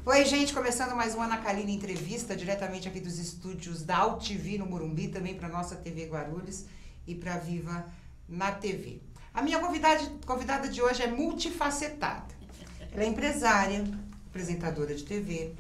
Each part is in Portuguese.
Oi, gente, começando mais uma Ana Kalina Entrevista, diretamente aqui dos estúdios da AltV no Morumbi, também para nossa TV Guarulhos e para Viva na TV. A minha convidada de hoje é multifacetada. Ela é empresária, apresentadora de TV,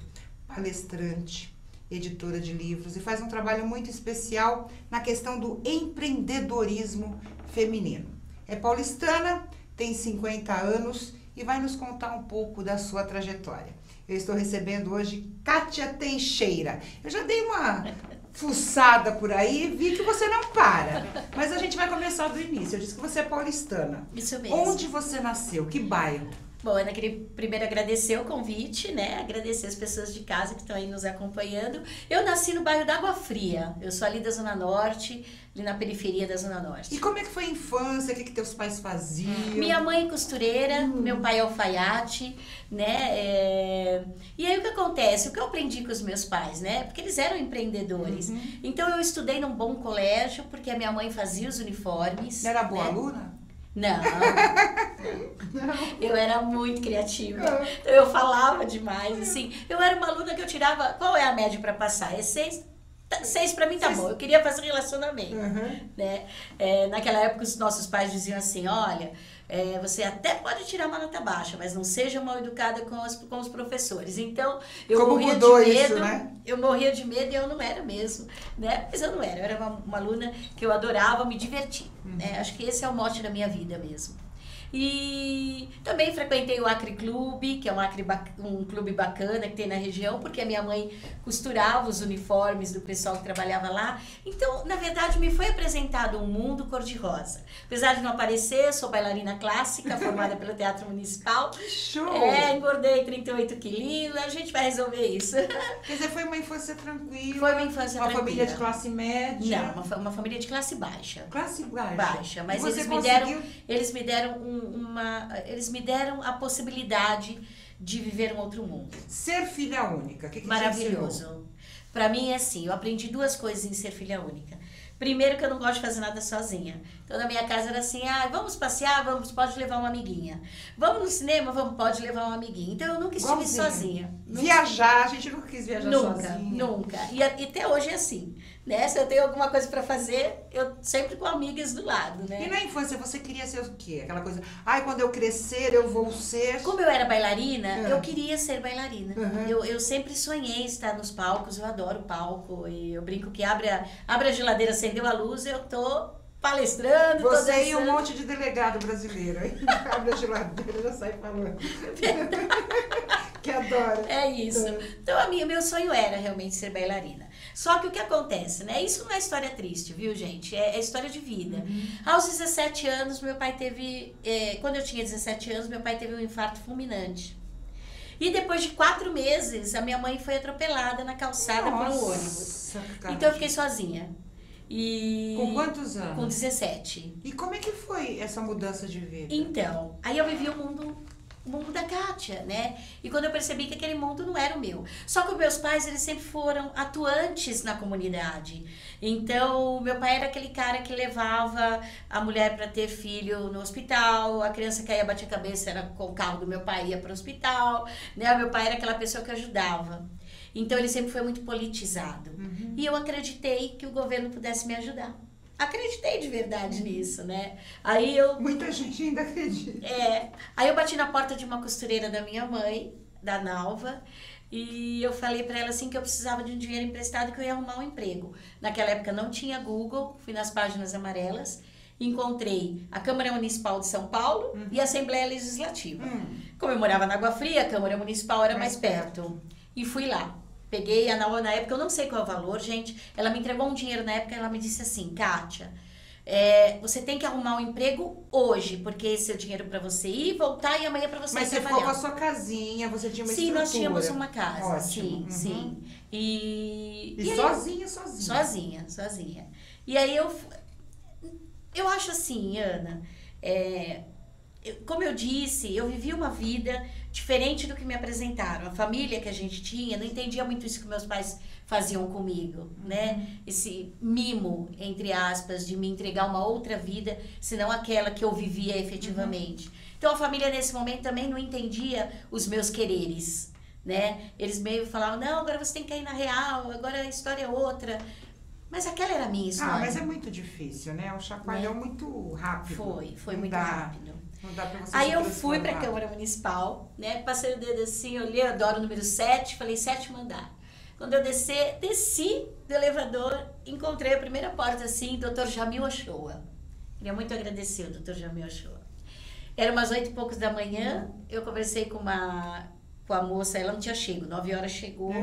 palestrante, editora de livros e faz um trabalho muito especial na questão do empreendedorismo feminino. É paulistana, tem 50 anos e vai nos contar um pouco da sua trajetória. Eu estou recebendo hoje Kátia Teixeira. Eu já dei uma fuçada por aí e vi que você não para. Mas a gente vai começar do início. Eu disse que você é paulistana. Isso mesmo. Onde você nasceu? Que bairro? Bom, Ana, queria primeiro agradecer o convite, né? Agradecer as pessoas de casa que estão aí nos acompanhando. Eu nasci no bairro da Água Fria. Eu sou ali da Zona Norte, ali na periferia da Zona Norte. E como é que foi a infância? O que teus pais faziam? Minha mãe é costureira, meu pai é alfaiate, né? E aí o que acontece? O que eu aprendi com os meus pais, né? Porque eles eram empreendedores. Então eu estudei num bom colégio, porque a minha mãe fazia os uniformes. Não era boa né? aluna? Não. Eu era muito criativa. Então, eu falava demais, assim. Eu era uma aluna que eu tirava... Qual é a média para passar? É 6? 6 para mim tá bom. Eu queria fazer relacionamento, né? Naquela época os nossos pais diziam assim, olha... você até pode tirar uma nota baixa, mas não seja mal educada com os professores. Então, eu Como morria de mudou medo, isso, né? Eu morria de medo e eu não era mesmo, né? Mas eu não era, eu era uma aluna que eu adorava me divertir, né? Acho que esse é o mote da minha vida mesmo. E também frequentei o Acre Clube, que é um clube bacana que tem na região, porque a minha mãe costurava os uniformes do pessoal que trabalhava lá. Então, na verdade, me foi apresentado um mundo cor-de-rosa. Apesar de não aparecer, sou bailarina clássica, formada pelo Teatro Municipal. Que show! Engordei 38 quilinhos, a gente vai resolver isso. Quer dizer, foi uma infância tranquila? Foi uma infância tranquila. Uma família de classe média? Não, uma família de classe baixa. Classe baixa? Baixa, mas eles me deram a possibilidade de viver um outro mundo. Ser filha única, o que maravilhoso. Para mim é assim, eu aprendi duas coisas em ser filha única. Primeiro que eu não gosto de fazer nada sozinha. Então na minha casa era assim, vamos passear, pode levar uma amiguinha. Vamos no cinema, pode levar uma amiguinha. Então eu nunca estive sozinha. Viajar, a gente nunca quis viajar sozinha. Nunca. E até hoje é assim, né? Se eu tenho alguma coisa para fazer, eu sempre com amigas do lado, né? E na infância você queria ser o quê? Aquela coisa, quando eu crescer eu vou ser... Como eu era bailarina, eu queria ser bailarina. Eu sempre sonhei estar nos palcos, eu adoro palco. E eu brinco que abre a geladeira, acendeu a luz, eu tô palestrando, você e um monte de delegado brasileiro. Aí abre a geladeira, já sai falando. Que adora. É isso. Então, meu sonho era realmente ser bailarina. Só que o que acontece, né? Isso não é história triste, viu, gente? É história de vida. Aos 17 anos, meu pai teve... quando eu tinha 17 anos, meu pai teve um infarto fulminante. E depois de 4 meses, a minha mãe foi atropelada na calçada por um ônibus. Então, eu fiquei sozinha. Com quantos anos? Com 17. E como é que foi essa mudança de vida? Então, aí eu vivi o mundo da Kátia, né? E quando eu percebi que aquele mundo não era o meu. Só que os meus pais, eles sempre foram atuantes na comunidade. Então, meu pai era aquele cara que levava a mulher para ter filho no hospital, a criança que ia bater a cabeça era com o carro do meu pai, ia para o hospital, né? O meu pai era aquela pessoa que ajudava. Então, ele sempre foi muito politizado. E eu acreditei que o governo pudesse me ajudar. Acreditei de verdade nisso, né? Muita gente ainda acredita. Aí eu bati na porta de uma costureira da minha mãe, da Nalva, e eu falei pra ela assim que eu precisava de um dinheiro emprestado, que eu ia arrumar um emprego. Naquela época não tinha Google, fui nas páginas amarelas, encontrei a Câmara Municipal de São Paulo e a Assembleia Legislativa. Como eu morava na Água Fria, a Câmara Municipal era mais perto. E fui lá. Peguei a Nalva na época, eu não sei qual é o valor, gente. Ela me entregou um dinheiro na época, ela me disse assim, Kátia, você tem que arrumar um emprego hoje, porque esse é o dinheiro para você ir, voltar e amanhã para você Mas trabalhar. Mas você ficou com a sua casinha, você tinha uma estrutura. Sim, nós tínhamos uma casa, ótimo. Sim. E sozinha. E aí eu acho assim, Ana, como eu disse, eu vivi uma vida diferente do que me apresentaram. A família que a gente tinha, não entendia muito isso que meus pais faziam comigo, né? Esse mimo, entre aspas, de me entregar uma outra vida, senão aquela que eu vivia efetivamente. Então a família nesse momento também não entendia os meus quereres, né? Eles meio falavam, não, agora você tem que ir na real, agora a história é outra. Mas aquela era a minha história. Ah, mas é muito difícil, né? Um chacoalhão muito rápido. Foi Não muito dá. rápido. Não dá pra você Aí se eu fui pra transformar. Câmara Municipal, né? Passei o dedo assim, olhei, eu adoro o número 7, falei 7º andar. Quando eu desci do elevador, encontrei a primeira porta assim, Dr. Jamil Ochoa. Queria muito agradecer o Dr. Jamil Ochoa. Era umas 8 e poucos da manhã, eu conversei com a moça, ela não tinha chego, 9 horas chegou,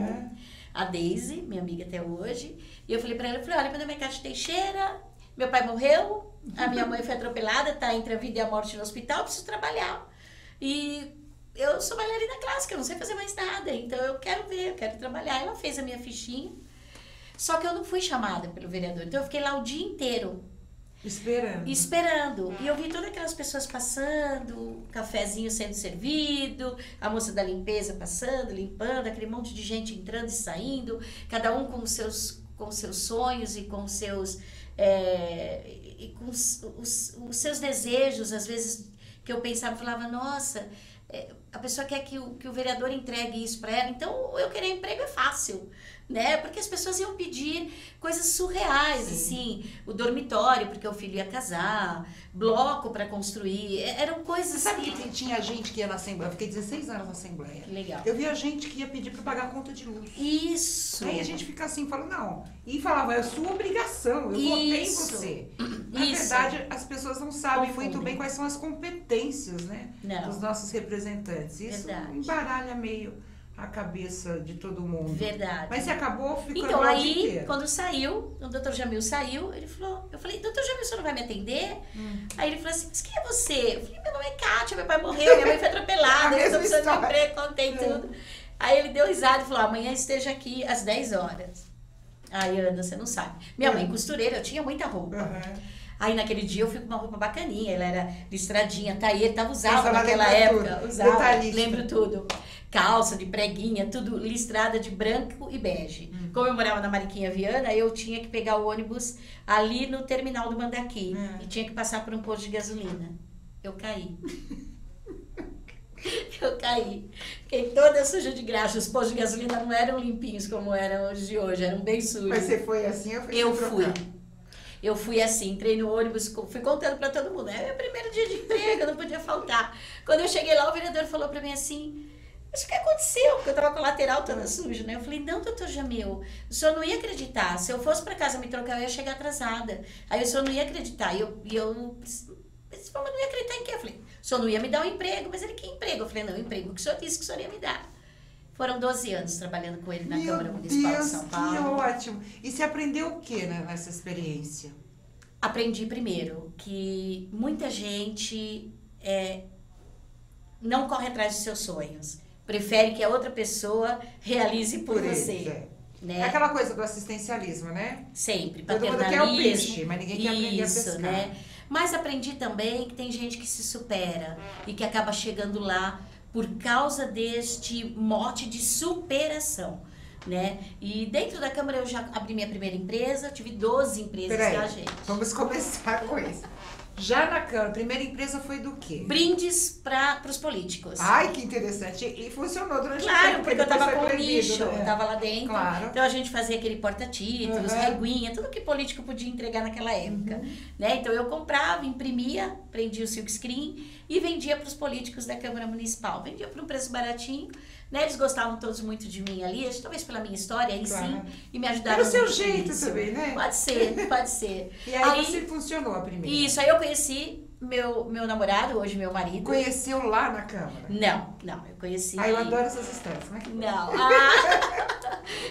a Deise, minha amiga até hoje, e eu falei pra ela, olha, meu nome é Cátia Teixeira, meu pai morreu, a minha mãe foi atropelada, tá entre a vida e a morte no hospital, eu preciso trabalhar. E eu sou bailarina clássica, eu não sei fazer mais nada, então eu quero ver, eu quero trabalhar. Ela fez a minha fichinha, só que eu não fui chamada pelo vereador, então eu fiquei lá o dia inteiro. Esperando. E eu vi todas aquelas pessoas passando, cafezinho sendo servido, a moça da limpeza passando, limpando, aquele monte de gente entrando e saindo, cada um com os seus sonhos e com os seus... os seus desejos, às vezes que eu pensava, falava, nossa, a pessoa quer que o vereador entregue isso para ela, então eu querer emprego é fácil, né? Porque as pessoas iam pedir coisas surreais, assim, o dormitório, porque o filho ia casar, bloco para construir, eram coisas... Você sabe que tinha gente que ia na Assembleia, eu fiquei 16 anos na Assembleia. Legal. Eu via gente que ia pedir para pagar a conta de luz. Isso. Aí a gente fica assim, fala, não. E falava, é sua obrigação, eu votei em você. Na verdade, as pessoas não sabem muito bem quais são as competências, né? Dos nossos representantes. Isso embaralha meio a cabeça de todo mundo. Verdade. Mas você acabou ficando então, lá o dia aí, inteiro. Quando saiu, o Dr. Jamil saiu, ele falou, eu falei, Dr. Jamil, você não vai me atender? Aí ele falou assim, mas quem é você? Eu falei, meu nome é Kátia, meu pai morreu, minha mãe foi atropelada, eu tô precisando de emprego, contei tudo. Aí ele deu risada e falou, amanhã esteja aqui às 10 horas. Aí, Ana, você não sabe. Minha mãe costureira, eu tinha muita roupa. Aí naquele dia eu fui com uma roupa bacaninha, ela era listradinha, tailleur, tava usava naquela época, usava, lembro tudo. Calça de preguinha, tudo listrada de branco e bege. Como eu morava na Mariquinha Viana, eu tinha que pegar o ônibus ali no terminal do Mandaki e tinha que passar por um posto de gasolina. Eu caí. Eu caí. Fiquei toda suja de graxa. Os postos de gasolina não eram limpinhos como eram os de hoje, eram bem sujos. Mas você foi assim? Eu fui. Eu fui assim, entrei no ônibus, fui contando pra todo mundo. É meu primeiro dia de emprego, não podia faltar. Quando eu cheguei lá, o vereador falou pra mim assim, mas o que aconteceu? Porque eu tava com a lateral toda suja, né? Eu falei, não, doutor Jamil, o senhor não ia acreditar. Se eu fosse pra casa me trocar, eu ia chegar atrasada. Aí o senhor não ia acreditar. E eu mas não ia acreditar em quê? Eu falei, o senhor não ia me dar um emprego. Mas ele, que emprego? Eu falei, não, o emprego que o senhor disse que o senhor ia me dar. Foram 12 anos trabalhando com ele na Câmara Municipal de São Paulo. Que ótimo! E você aprendeu o que, né, nessa experiência? Aprendi primeiro que muita gente não corre atrás dos seus sonhos. Prefere que a outra pessoa realize por você. Eles, né? É aquela coisa do assistencialismo, né? Sempre. Todo mundo quer o peixe, mas ninguém quer aprender a pescar. Né? Mas aprendi também que tem gente que se supera e que acaba chegando lá por causa deste mote de superação, né? E dentro da Câmara eu já abri minha primeira empresa, tive 12 empresas, tá, gente? Vamos começar com isso. Já na Câmara, a primeira empresa foi do quê? Brindes para os políticos. Ai, que interessante. E funcionou durante o tempo. Claro, porque eu tava com o proibido, nicho, né? eu tava lá dentro. Claro. Então a gente fazia aquele porta-títulos, reguinha, tudo que político podia entregar naquela época. Né? Então eu comprava, imprimia, prendia o silkscreen e vendia para os políticos da Câmara Municipal. Vendia por um preço baratinho. Né? Eles gostavam todos muito de mim ali, talvez pela minha história, aí sim, e me ajudaram muito. Era o seu jeito nisso. também, né? Pode ser, pode ser. E aí você funcionou a primeira? Isso, aí eu conheci meu namorado, hoje meu marido. Conheceu lá na Câmara? Não, eu conheci... Ah, eu adoro essas histórias. Como é que não.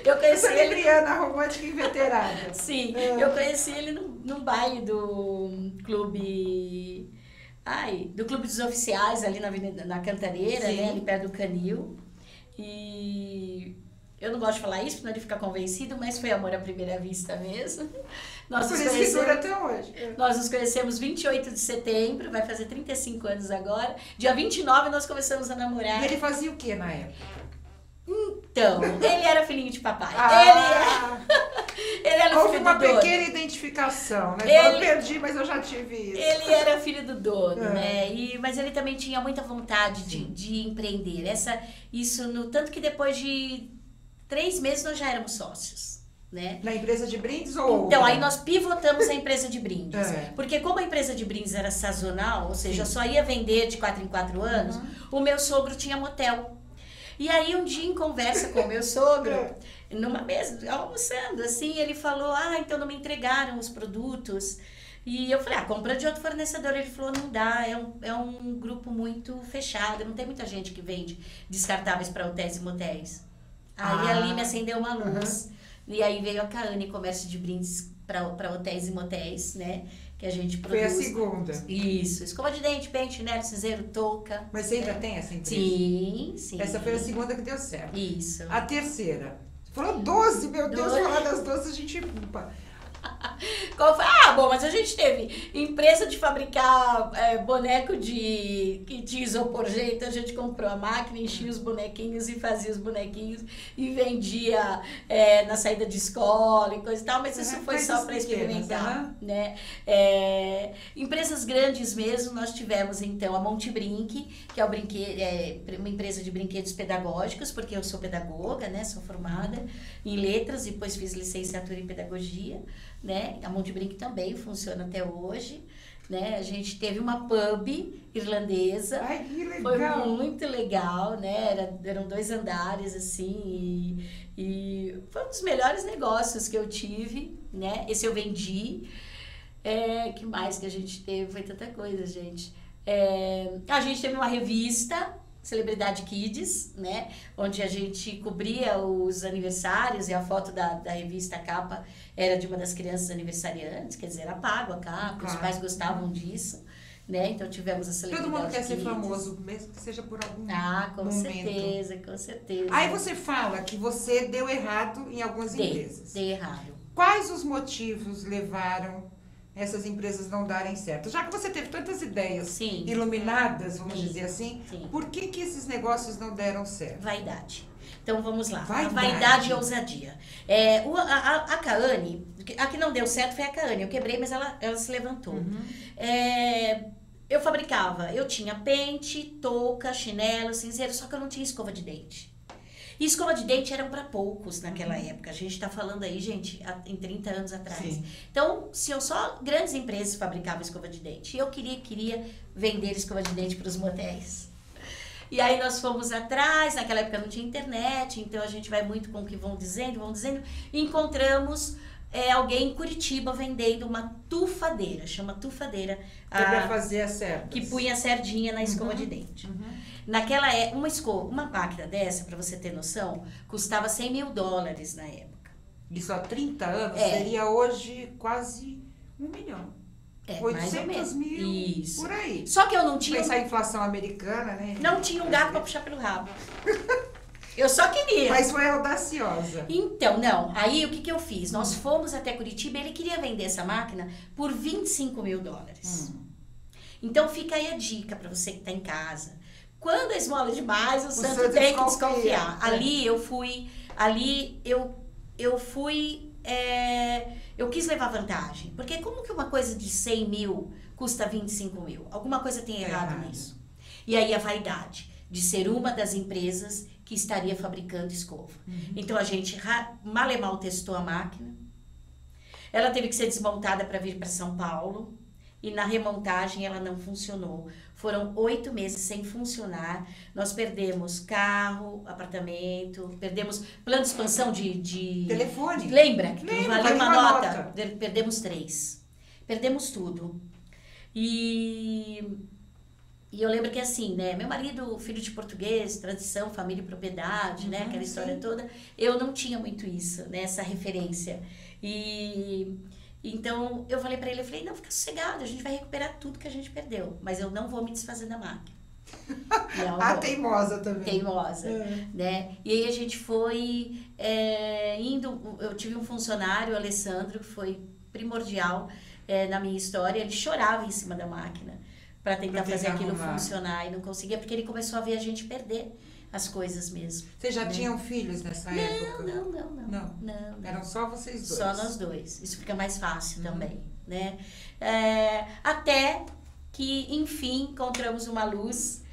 Eu conheci ele... Libriana, romântica e inveterada. Sim, eu conheci ele num baile do clube... do Clube dos Oficiais, ali na Cantareira, né? Ali perto do Canil. E eu não gosto de falar isso, para ele ficar convencido, mas foi amor à primeira vista mesmo. Nós Por isso que dura até hoje. Nós nos conhecemos 28 de setembro, vai fazer 35 anos agora. Dia 29 nós começamos a namorar. E ele fazia o que na época? Então, ele era filhinho de papai. Ele era Houve filho uma do dono. pequena identificação, né? Eu perdi, mas eu já tive isso. Ele era filho do dono, né? Mas ele também tinha muita vontade de empreender. Tanto que depois de 3 meses nós já éramos sócios. Né? Na empresa de brindes ou Então, outra? aí nós pivotamos a empresa de brindes. Porque como a empresa de brindes era sazonal, ou seja, só ia vender de 4 em 4 anos, o meu sogro tinha motel. E aí, um dia, em conversa com o meu sogro, numa mesa, almoçando, assim, ele falou, então não me entregaram os produtos. E eu falei, compra de outro fornecedor. Ele falou, não dá, é um grupo muito fechado, não tem muita gente que vende descartáveis para hotéis e motéis. Aí ali me acendeu uma luz. E aí veio a Kaane, comércio de brindes para hotéis e motéis, né? Que a gente produz. Foi a segunda. Isso. Escova de dente, pente, chinelo, cinzeiro, touca. Mas você ainda tem essa empresa? Sim. Essa foi a segunda que deu certo. Isso. A terceira. Foram 12, meu Deus, falar das 12 a gente... Qual foi? Bom, mas a gente teve empresa de fabricar boneco que tinha isopor jeito, a gente comprou a máquina, enchia os bonequinhos e fazia os bonequinhos e vendia na saída de escola e coisa e tal, mas isso foi só para experimentar, né? Empresas grandes mesmo, nós tivemos então a Monte Brinque, que é uma empresa de brinquedos pedagógicos, porque eu sou pedagoga, né? Sou formada em letras e depois fiz licenciatura em pedagogia. Né? A Monte Brinque também funciona até hoje, né? A gente teve uma pub irlandesa. Ai, que legal. Foi muito legal, né? Eram 2 andares, assim, e foi um dos melhores negócios que eu tive, né? Esse eu vendi. Que mais que a gente teve? Foi tanta coisa, gente. A gente teve uma revista, Celebridade Kids, né? Onde a gente cobria os aniversários e a foto da revista, a capa, era de uma das crianças aniversariantes, quer dizer, era pago a capa, os pais gostavam disso, né? Então tivemos a Celebridade Todo mundo quer ser Kids. famoso, mesmo que seja por algum com momento. certeza, com certeza. Aí você fala que você deu errado em algumas empresas. Dei errado. Quais os motivos levaram essas empresas não darem certo? Já que você teve tantas ideias iluminadas, vamos dizer assim, por que esses negócios não deram certo? Vaidade. Então vamos lá. Vaidade. Vaidade e ousadia. A Kaane, a que não deu certo foi a Kaane. Eu quebrei, mas ela se levantou. Eu fabricava, eu tinha pente, touca, chinelo, cinzeiro, só que eu não tinha escova de dente. E escova de dente eram para poucos naquela época. A gente está falando aí, gente, em 30 anos atrás. Sim. Então, só grandes empresas fabricavam escova de dente. E eu queria vender escova de dente para os motéis. E aí nós fomos atrás, naquela época não tinha internet, então a gente vai muito com o que vão dizendo. E encontramos alguém em Curitiba vendendo uma tufadeira, chama tufadeira. Para fazer a cerdas. Que punha a sardinha na escova de dente. Naquela época, uma máquina dessa, para você ter noção, custava $100 mil na época. Isso há 30 anos seria hoje quase 1 milhão. 800 mil, isso. Por aí. Só que eu não tinha... Pensar em inflação americana, né? Não tinha um gato para puxar pelo rabo. Eu só queria. Mas foi audaciosa. Então, não. Aí, o que eu fiz? Nós fomos até Curitiba e ele queria vender essa máquina por $25 mil. Então, fica aí a dica para você que está em casa. Quando a esmola é demais, o santo tem que desconfiar. Ali, eu fui... Eu quis levar vantagem. Porque como que uma coisa de 100 mil custa 25 mil? Alguma coisa tem errado nisso. E aí a vaidade de ser uma das empresas que estaria fabricando escova. Então a gente mal e mal testou a máquina. Ela teve que ser desmontada para vir para São Paulo. E na remontagem ela não funcionou. Foram 8 meses sem funcionar. Nós perdemos carro, apartamento, perdemos plano de expansão de telefone. Lembra? Que Lembro, valia uma nota. Perdemos 3. Perdemos tudo. E eu lembro que assim, né? Meu marido, filho de português, tradição, família e propriedade, né? Aquela história toda. Eu não tinha muito isso, né? Essa referência. Então, eu falei pra ele, não, fica sossegado, a gente vai recuperar tudo que a gente perdeu, mas eu não vou me desfazer da máquina. Teimosa também. Teimosa, né? E aí a gente foi indo, eu tive um funcionário, o Alessandro, que foi primordial na minha história, ele chorava em cima da máquina para tentar fazer aquilo funcionar e não conseguia, porque ele começou a ver a gente perder. as coisas mesmo. Vocês já tinham filhos nessa época? Não. Eram só vocês dois? Só nós dois. Isso fica mais fácil também, né? Até que, enfim, encontramos uma luz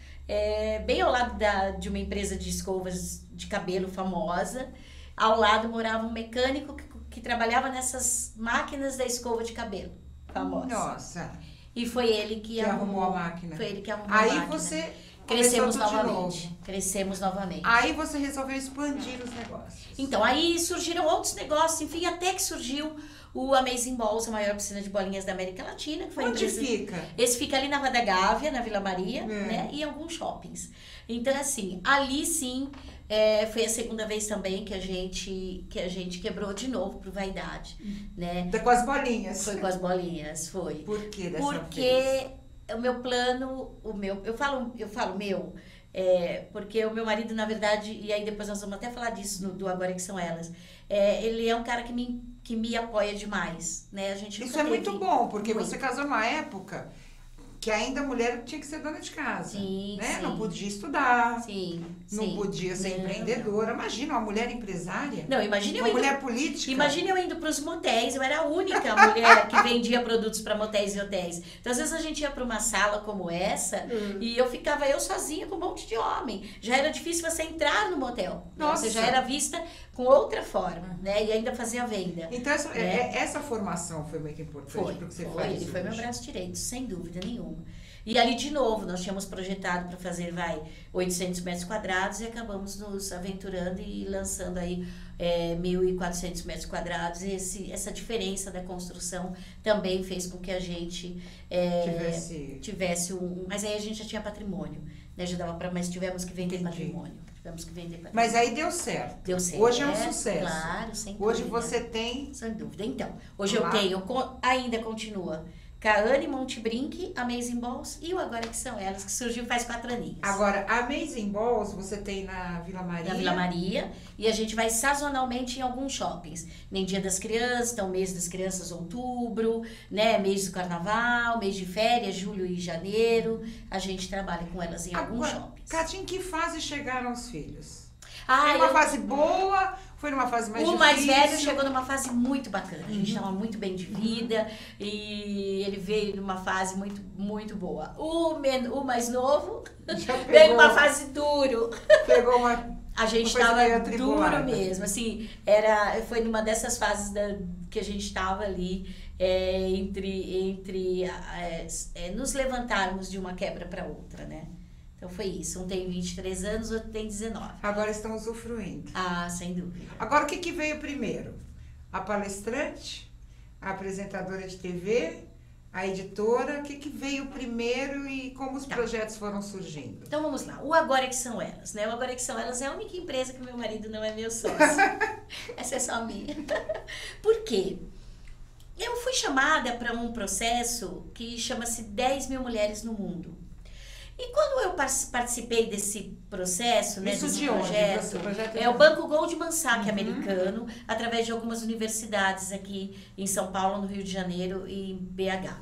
bem ao lado de uma empresa de escovas de cabelo famosa. Ao lado morava um mecânico que trabalhava nessas máquinas da escova de cabelo famosa. Nossa! E foi ele que arrumou a máquina. Foi ele que arrumou a máquina. Aí você crescemos novamente. Crescemos novamente. Aí você resolveu expandir os negócios. Então, aí surgiram outros negócios, enfim, até que surgiu o Amazing Balls, a maior piscina de bolinhas da América Latina. Que foi Onde fica? Esse fica ali na Rua da Gávea, na Vila Maria, né? E em alguns shoppings. Então, assim, ali sim, foi a segunda vez também que a gente quebrou de novo pro Vaidade, né? Com as bolinhas. Foi com as bolinhas, foi. Por que dessa vez? Porque o meu plano, eu falo meu, porque o meu marido, na verdade, e aí depois nós vamos até falar disso do Agora Que São Elas, ele é um cara que me apoia demais, né? A gente Isso é muito bom, porque você casou numa época que ainda a mulher tinha que ser dona de casa, né? Sim. Não podia estudar, sim. podia ser empreendedora. Imagina uma mulher empresária. Não, imagina uma mulher política. Imagina eu indo para os motéis. Eu era a única mulher que vendia produtos para motéis e hotéis. Então, às vezes a gente ia para uma sala como essa e eu ficava sozinha com um monte de homem. Já era difícil você entrar no motel. Nossa. Você já era vista com outra forma, né? E ainda fazia venda. Então, essa formação foi muito importante para o que você faz Ele foi hoje. meu braço direito, sem dúvida nenhuma. E ali, de novo, nós tínhamos projetado para fazer, 800 metros quadrados e acabamos nos aventurando e lançando aí 1.400 metros quadrados. E essa diferença da construção também fez com que a gente tivesse Mas aí a gente já tinha patrimônio, né? Já dava mas tivemos que vender patrimônio. Mas aí deu certo. Deu certo. Hoje é um sucesso. Claro, sem dúvida. Hoje você tem... Sem dúvida. Então, hoje eu tenho, ainda continua, Kaane, Montebrink, Amazing Balls e o Agora Que São Elas, que surgiu faz 4 aninhos. Agora, a Amazing Balls você tem na Vila Maria? Na Vila Maria, e a gente vai sazonalmente em alguns shoppings. Nem Dia das Crianças, então mês das crianças, outubro, né? Mês do carnaval, mês de férias, julho e janeiro. A gente trabalha com elas em alguns shoppings. Kátia, em que fase chegaram os filhos? Foi uma fase boa? Foi numa fase mais difícil? O mais velho chegou numa fase muito bacana. A gente estava muito bem de vida e ele veio numa fase muito, muito boa. O mais novo veio numa fase duro. Pegou uma... A gente estava duro mesmo, assim, foi numa dessas fases que a gente estava ali entre nos levantarmos de uma quebra para outra, né? Então foi isso, um tem 23 anos, outro tem 19. Agora estão usufruindo. Sem dúvida. Agora o que veio primeiro? A palestrante, a apresentadora de TV, a editora, o que veio primeiro e como os projetos foram surgindo? Então vamos lá, o Agora Que São Elas, né? O Agora Que São Elas é a única empresa que meu marido não é meu sócio. Essa é só minha. Por quê? Eu fui chamada para um processo que chama-se 10 mil mulheres no mundo. E quando eu participei desse processo, né, desse projeto, é o Banco Goldman Sachs americano, através de algumas universidades aqui em São Paulo, no Rio de Janeiro e em BH.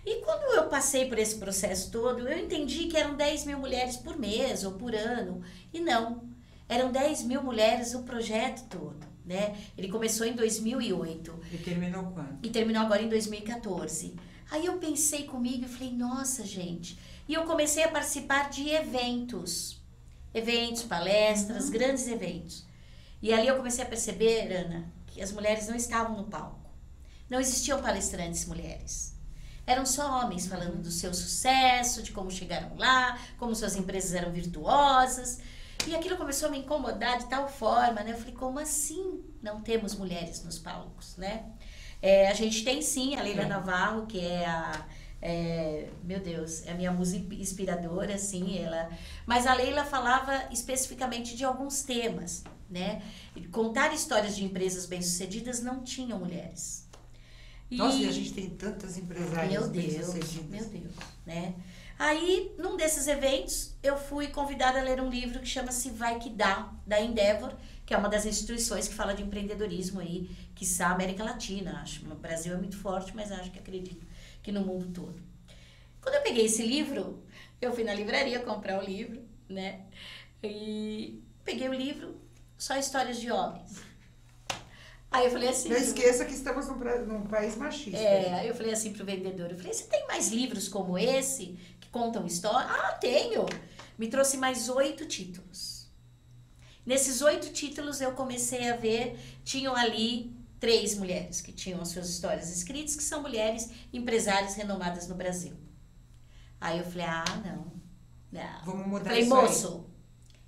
E quando eu passei por esse processo todo, eu entendi que eram 10 mil mulheres por mês ou por ano. E não, eram 10 mil mulheres o projeto todo, né? Ele começou em 2008. E terminou quando? E terminou agora em 2014. Aí eu pensei comigo e falei, nossa, gente... E eu comecei a participar de eventos, palestras, grandes eventos. E ali eu comecei a perceber, Ana, que as mulheres não estavam no palco. Não existiam palestrantes mulheres. Eram só homens falando do seu sucesso, de como chegaram lá, como suas empresas eram virtuosas. E aquilo começou a me incomodar de tal forma, né? Eu falei, como assim não temos mulheres nos palcos, né? A gente tem sim a Leila Navarro, que é meu Deus, é a minha musa inspiradora, assim, mas a Leila falava especificamente de alguns temas, né? Contar histórias de empresas bem-sucedidas não tinham mulheres. Nossa, e a gente tem tantas empresárias bem-sucedidas. Meu Deus, né? Aí, num desses eventos, eu fui convidada a ler um livro que chama-se Vai Que Dá, da Endeavor, que é uma das instituições que fala de empreendedorismo aí, quiçá América Latina, acho. O Brasil é muito forte, mas acredito que no mundo todo. Quando eu peguei esse livro, eu fui na livraria comprar o livro, né? E peguei o livro, só histórias de homens. Aí eu falei assim... Não esqueça que estamos num país machista. Aí eu falei assim pro vendedor, eu falei, você tem mais livros como esse, que contam história? Ah, tenho! Me trouxe mais 8 títulos. Nesses 8 títulos eu comecei a ver, tinham ali 3 mulheres que tinham as suas histórias escritas, que são mulheres empresárias renomadas no Brasil. Aí eu falei, não. Vamos mudar falei, isso aí. moço,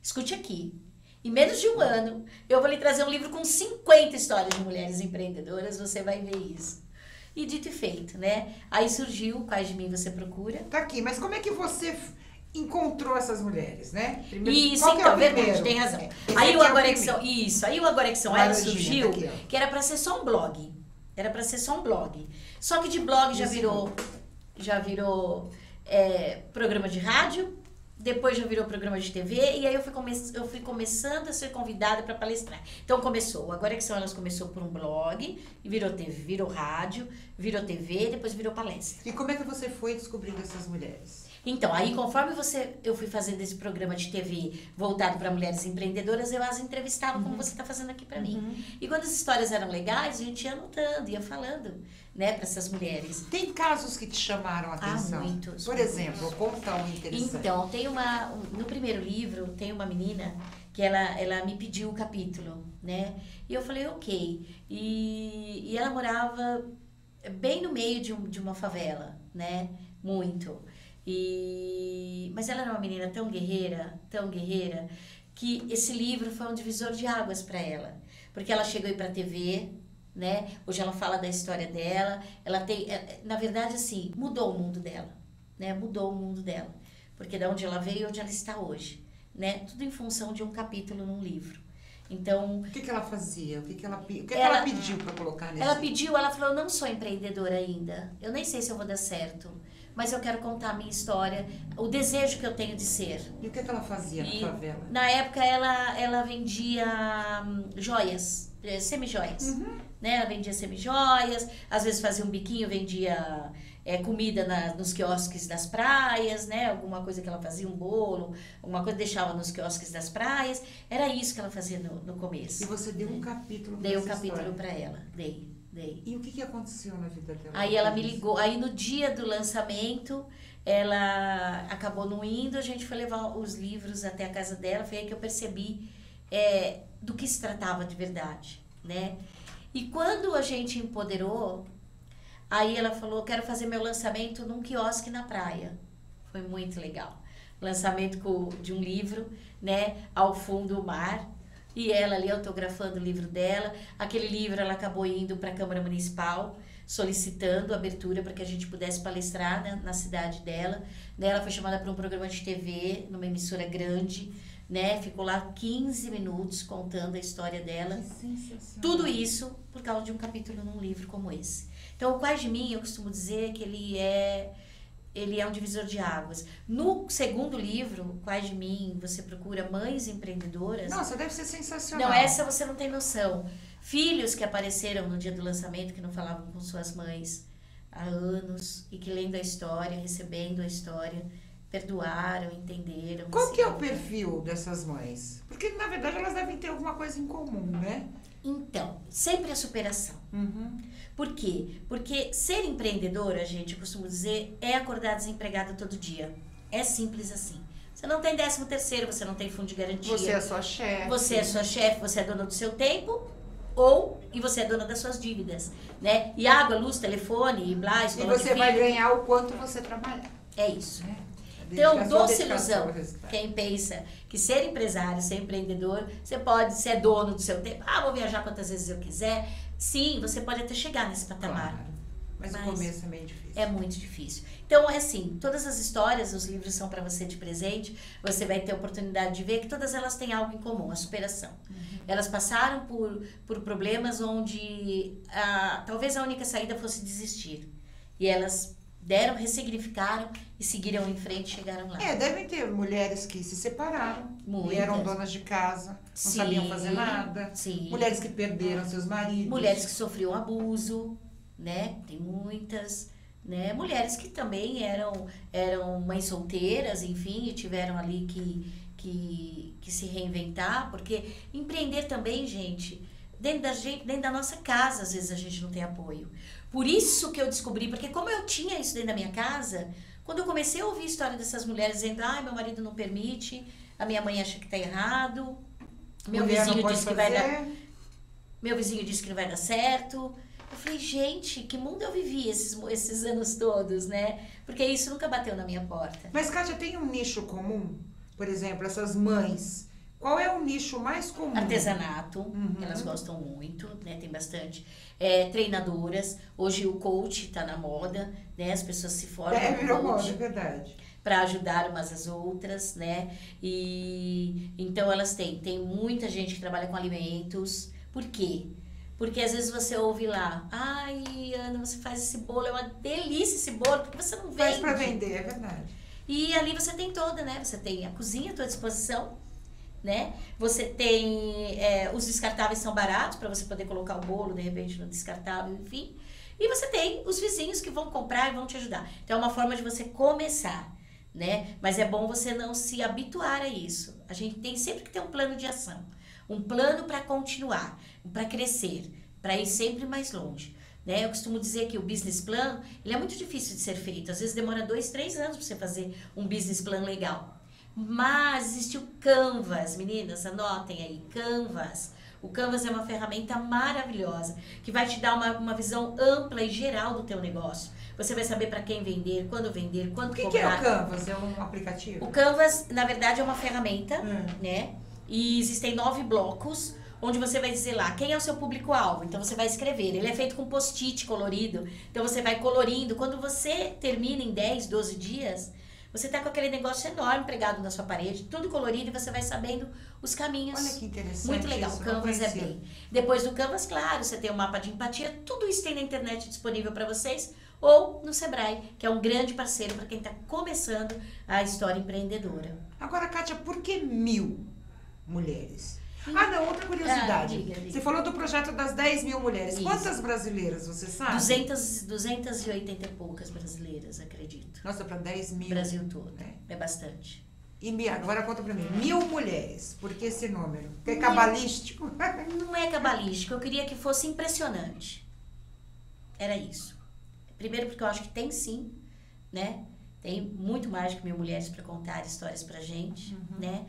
escute aqui. Em menos de um ano, eu vou lhe trazer um livro com 50 histórias de mulheres empreendedoras, você vai ver isso. E dito e feito, né? Aí surgiu Quais de Mim Você Procura. Tá aqui, mas como é que você encontrou essas mulheres, né? Primeiro, isso, qual então, verdade, tem razão. Aí o Agora que São, aí o Agora que São Elas surgiu, tá aqui, que era pra ser só um blog. Era pra ser só um blog. Só que de blog já virou programa de rádio, depois já virou programa de TV, e aí eu fui começando a ser convidada para palestrar. Então começou, Agora que São Elas começou por um blog, e virou TV, virou rádio, virou TV, depois virou palestra. E como é que você foi descobrindo essas mulheres? Então, aí conforme eu fui fazendo esse programa de TV voltado para mulheres empreendedoras, eu as entrevistava como você está fazendo aqui para mim. E quando as histórias eram legais, a gente ia anotando, ia falando, né, para essas mulheres. Tem casos que te chamaram a atenção? Muitos. Por exemplo, conta um interessante. Então, no primeiro livro, tem uma menina que ela me pediu o capítulo, né? E eu falei, ok. E ela morava bem no meio de uma favela, né? Muito. Mas ela era uma menina tão guerreira, que esse livro foi um divisor de águas para ela. Porque ela chegou a ir para a TV, né? Hoje ela fala da história dela. Ela tem, na verdade, assim, mudou o mundo dela, né? Mudou o mundo dela. Porque da onde ela veio e onde ela está hoje, né? Tudo em função de um capítulo num livro. Então... O que ela fazia? O que ela pediu para colocar nesse? Ela falou, eu não sou empreendedora ainda. Eu nem sei se eu vou dar certo. Mas eu quero contar a minha história, o desejo que eu tenho de ser. E o que ela fazia na favela? Na época, ela vendia joias, semi-joias. Né? Ela vendia semi-joias, às vezes fazia um biquinho, vendia comida nos quiosques das praias, né? Alguma coisa que ela fazia, um bolo, alguma coisa deixava nos quiosques das praias. Era isso que ela fazia no começo. E você deu um capítulo para ela? Dei um capítulo para ela, dei. E o que aconteceu na vida dela? Aí ela me ligou, aí no dia do lançamento, ela acabou não indo, a gente foi levar os livros até a casa dela, foi aí que eu percebi do que se tratava de verdade, né? E quando a gente empoderou, aí ela falou, quero fazer meu lançamento num quiosque na praia. Foi muito legal. Lançamento de um livro, né, ao fundo do mar. E ela ali autografando o livro dela. Aquele livro ela acabou indo para a Câmara Municipal, solicitando abertura para que a gente pudesse palestrar, né, na cidade dela. Ela foi chamada para um programa de TV, numa emissora grande, né? Ficou lá 15 minutos contando a história dela. Que sensacional. Tudo isso por causa de um capítulo num livro como esse. Então, o Quais de Mim, eu costumo dizer que ele é um divisor de águas. No segundo livro, Quais de Mim, você procura mães empreendedoras. Nossa, deve ser sensacional. Não, essa você não tem noção. Filhos que apareceram no dia do lançamento, que não falavam com suas mães há anos, e que lendo a história, recebendo a história, perdoaram, entenderam. Qual que é o perfil dessas mães? Porque, na verdade, elas devem ter alguma coisa em comum, né? Então, sempre a superação. Por quê? Porque ser empreendedora, gente, eu costumo dizer, é acordar desempregada todo dia. É simples assim. Você não tem 13º, você não tem fundo de garantia. Você é sua chefe. Você é sua chefe, você é dona do seu tempo, e você é dona das suas dívidas, né? E água, luz, telefone, blá, escola e você vai ganhar o quanto você trabalhar. É isso. Então, doce ilusão. Quem pensa que ser empresário, ser empreendedor, você pode ser dono do seu tempo. Vou viajar quantas vezes eu quiser. Sim, você pode até chegar nesse patamar. Claro. Mas o começo é meio difícil. É muito difícil. Então, é assim, todas as histórias, os livros são para você de presente. Você vai ter a oportunidade de ver que todas elas têm algo em comum, a superação. Elas passaram por problemas onde talvez a única saída fosse desistir. E elas ressignificaram e seguiram em frente, chegaram lá. Devem ter mulheres que se separaram. Muitas. E eram donas de casa, não sabiam fazer nada. Sim. Mulheres que perderam seus maridos. Mulheres que sofriam abuso, né? Tem muitas, né? Mulheres que também eram mães solteiras, enfim, e tiveram ali que se reinventar, porque empreender também, gente, dentro da nossa casa, às vezes a gente não tem apoio. Por isso que eu descobri, porque como eu tinha isso dentro da minha casa, quando eu comecei a ouvir a história dessas mulheres dizendo, meu marido não permite, a minha mãe acha que tá errado, meu vizinho disse que vai dar, meu vizinho disse que não vai dar certo. Eu falei, gente, que mundo eu vivi esses anos todos, né? Porque isso nunca bateu na minha porta. Mas, Kátia, tem um nicho comum? Por exemplo, essas mães. Qual é o nicho mais comum? Artesanato, elas gostam muito, né? Tem bastante. Treinadoras. Hoje o coach tá na moda, né? As pessoas se formam virou moda, é verdade. Para ajudar umas às outras, né? E então elas tem muita gente que trabalha com alimentos. Por quê? Porque às vezes você ouve lá, ai, Ana, você faz esse bolo, é uma delícia esse bolo, porque você não vende. Faz para vender, é verdade. E ali você tem toda, né? Você tem a cozinha à tua disposição, né? Você tem, os descartáveis são baratos para você poder colocar o bolo, de repente, no descartável, enfim. E você tem os vizinhos que vão comprar e vão te ajudar. Então é uma forma de você começar, né? Mas é bom você não se habituar a isso. A gente tem sempre que ter um plano de ação. Um plano para continuar, para crescer, para ir sempre mais longe. Né? Eu costumo dizer que o business plan, ele é muito difícil de ser feito. Às vezes demora 2, 3 anos para você fazer um business plan legal. Mas existe o Canvas, meninas, anotem aí, Canvas. O Canvas é uma ferramenta maravilhosa, que vai te dar uma visão ampla e geral do teu negócio. Você vai saber para quem vender, quando cobrar. O que é o Canvas? É um aplicativo? O Canvas, na verdade, é uma ferramenta, né? E existem 9 blocos, onde você vai dizer lá quem é o seu público-alvo. Então você vai escrever. Ele é feito com post-it colorido. Então você vai colorindo. Quando você termina em 10, 12 dias, você tá com aquele negócio enorme pregado na sua parede, tudo colorido, e você vai sabendo os caminhos. Olha que interessante. Muito legal. O Canvas é bem. Depois do Canvas, claro, você tem o mapa de empatia. Tudo isso tem na internet disponível para vocês. Ou no Sebrae, que é um grande parceiro para quem está começando a história empreendedora. Agora, Kátia, por que 1000 mulheres? Não, outra curiosidade. Diga. Você falou do projeto das 10.000 mulheres. Isso. Quantas brasileiras, você sabe? 280 e poucas brasileiras, acredito. Nossa, para 10.000. Brasil todo. É bastante. E agora conta pra mim. 1000 mulheres. Por que esse número? Porque é cabalístico? Não é cabalístico. Eu queria que fosse impressionante. Era isso. Primeiro porque eu acho que tem sim, né? Tem muito mais de 1000 mulheres para contar histórias pra gente, né?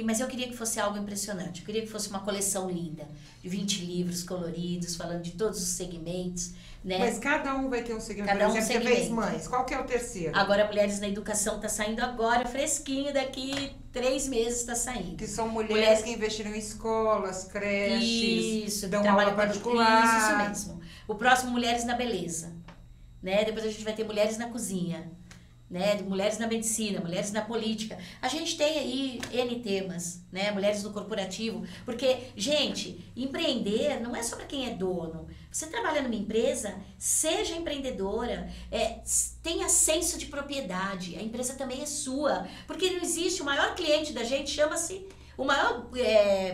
Mas eu queria que fosse algo impressionante. Eu queria que fosse uma coleção linda, de 20 livros coloridos, falando de todos os segmentos, né? Mas cada um vai ter um segmento. Cada um por exemplo, segmento. Você fez mães. Qual que é o terceiro? Agora, Mulheres na Educação está saindo agora, fresquinho, daqui 3 meses está saindo. Que são mulheres que investiram em escolas, creches, isso, dão aula particular. Isso mesmo. O próximo, Mulheres na Beleza. Né? Depois a gente vai ter Mulheres na Cozinha. Né, mulheres na medicina, mulheres na política. A gente tem aí N temas, né, mulheres no corporativo, porque, gente, empreender não é só para quem é dono. Você trabalha numa empresa, seja empreendedora, tenha senso de propriedade, a empresa também é sua, porque não existe, o maior cliente da gente chama-se, o maior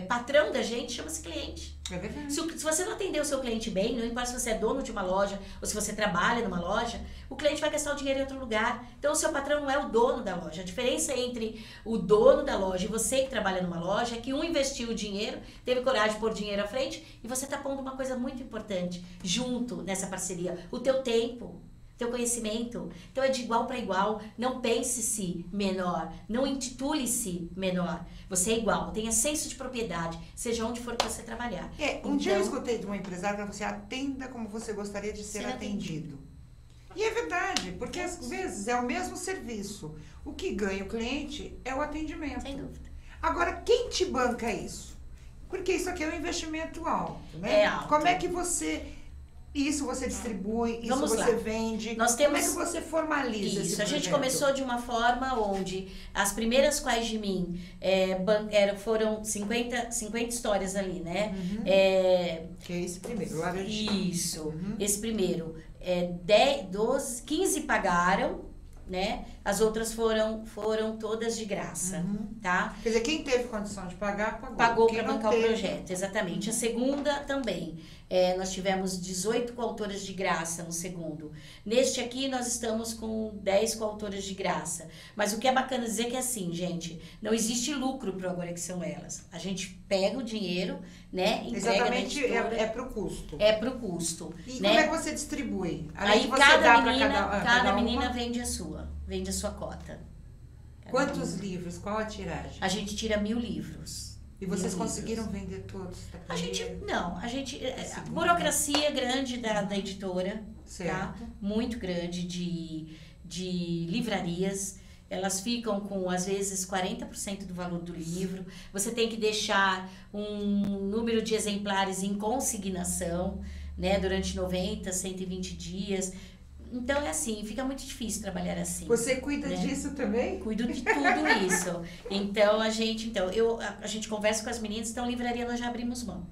patrão da gente chama-se cliente. É verdade. Se você não atender o seu cliente bem, não importa se você é dono de uma loja ou se você trabalha numa loja, o cliente vai gastar o dinheiro em outro lugar. Então, o seu patrão não é o dono da loja. A diferença entre o dono da loja e você que trabalha numa loja é que um investiu o dinheiro, teve coragem de pôr dinheiro à frente, e você está pondo uma coisa muito importante junto nessa parceria: o teu tempo, teu conhecimento. Então é de igual para igual. Não pense-se menor, não intitule-se menor. Você é igual, tenha senso de propriedade, seja onde for que você trabalhar. Um dia eu escutei de uma empresária que você atenda como você gostaria de ser atendido. E é verdade, porque às vezes é o mesmo serviço. O que ganha o cliente é o atendimento. Sem dúvida. Agora, quem te banca isso? Porque isso aqui é um investimento alto, né? É alto. Como é que você... Isso você distribui, isso Vamos você lá. vende. Como é que você formaliza esse Isso, a gente projeto? começou de uma forma onde as primeiras Quais de Mim foram 50 histórias ali, né? Que é esse primeiro, laranjinha. Isso, esse primeiro. 10, 12, 15 pagaram, né? as outras foram todas de graça, tá? Quer dizer, quem teve condição de pagar, pagou. Pagou Quem para não bancar teve... o projeto, exatamente. A segunda também. Nós tivemos 18 coautoras de graça no segundo. Neste aqui, nós estamos com 10 coautoras de graça. Mas o que é bacana dizer é que assim, gente, não existe lucro para Agora Que São Elas. A gente pega o dinheiro, né? Entrega Exatamente, na editora. é pro custo. É pro custo. E né? como é que você distribui? Além Aí de você cada dar menina, pra cada uma, menina vende a sua cota. Quantos livros? Qual a tiragem? A gente tira 1000 livros. E vocês 1000 conseguiram livros. vender todos? A gente, não, a gente, segunda. burocracia grande da editora, Certo. tá? Muito grande de livrarias. Elas ficam com, às vezes, 40% do valor do livro. Você tem que deixar um número de exemplares em consignação, né? Durante 90, 120 dias. Então, é assim, fica muito difícil trabalhar assim. Você cuida né? disso também? Cuido de tudo isso. Então, a gente conversa com as meninas, então, livraria nós já abrimos mão.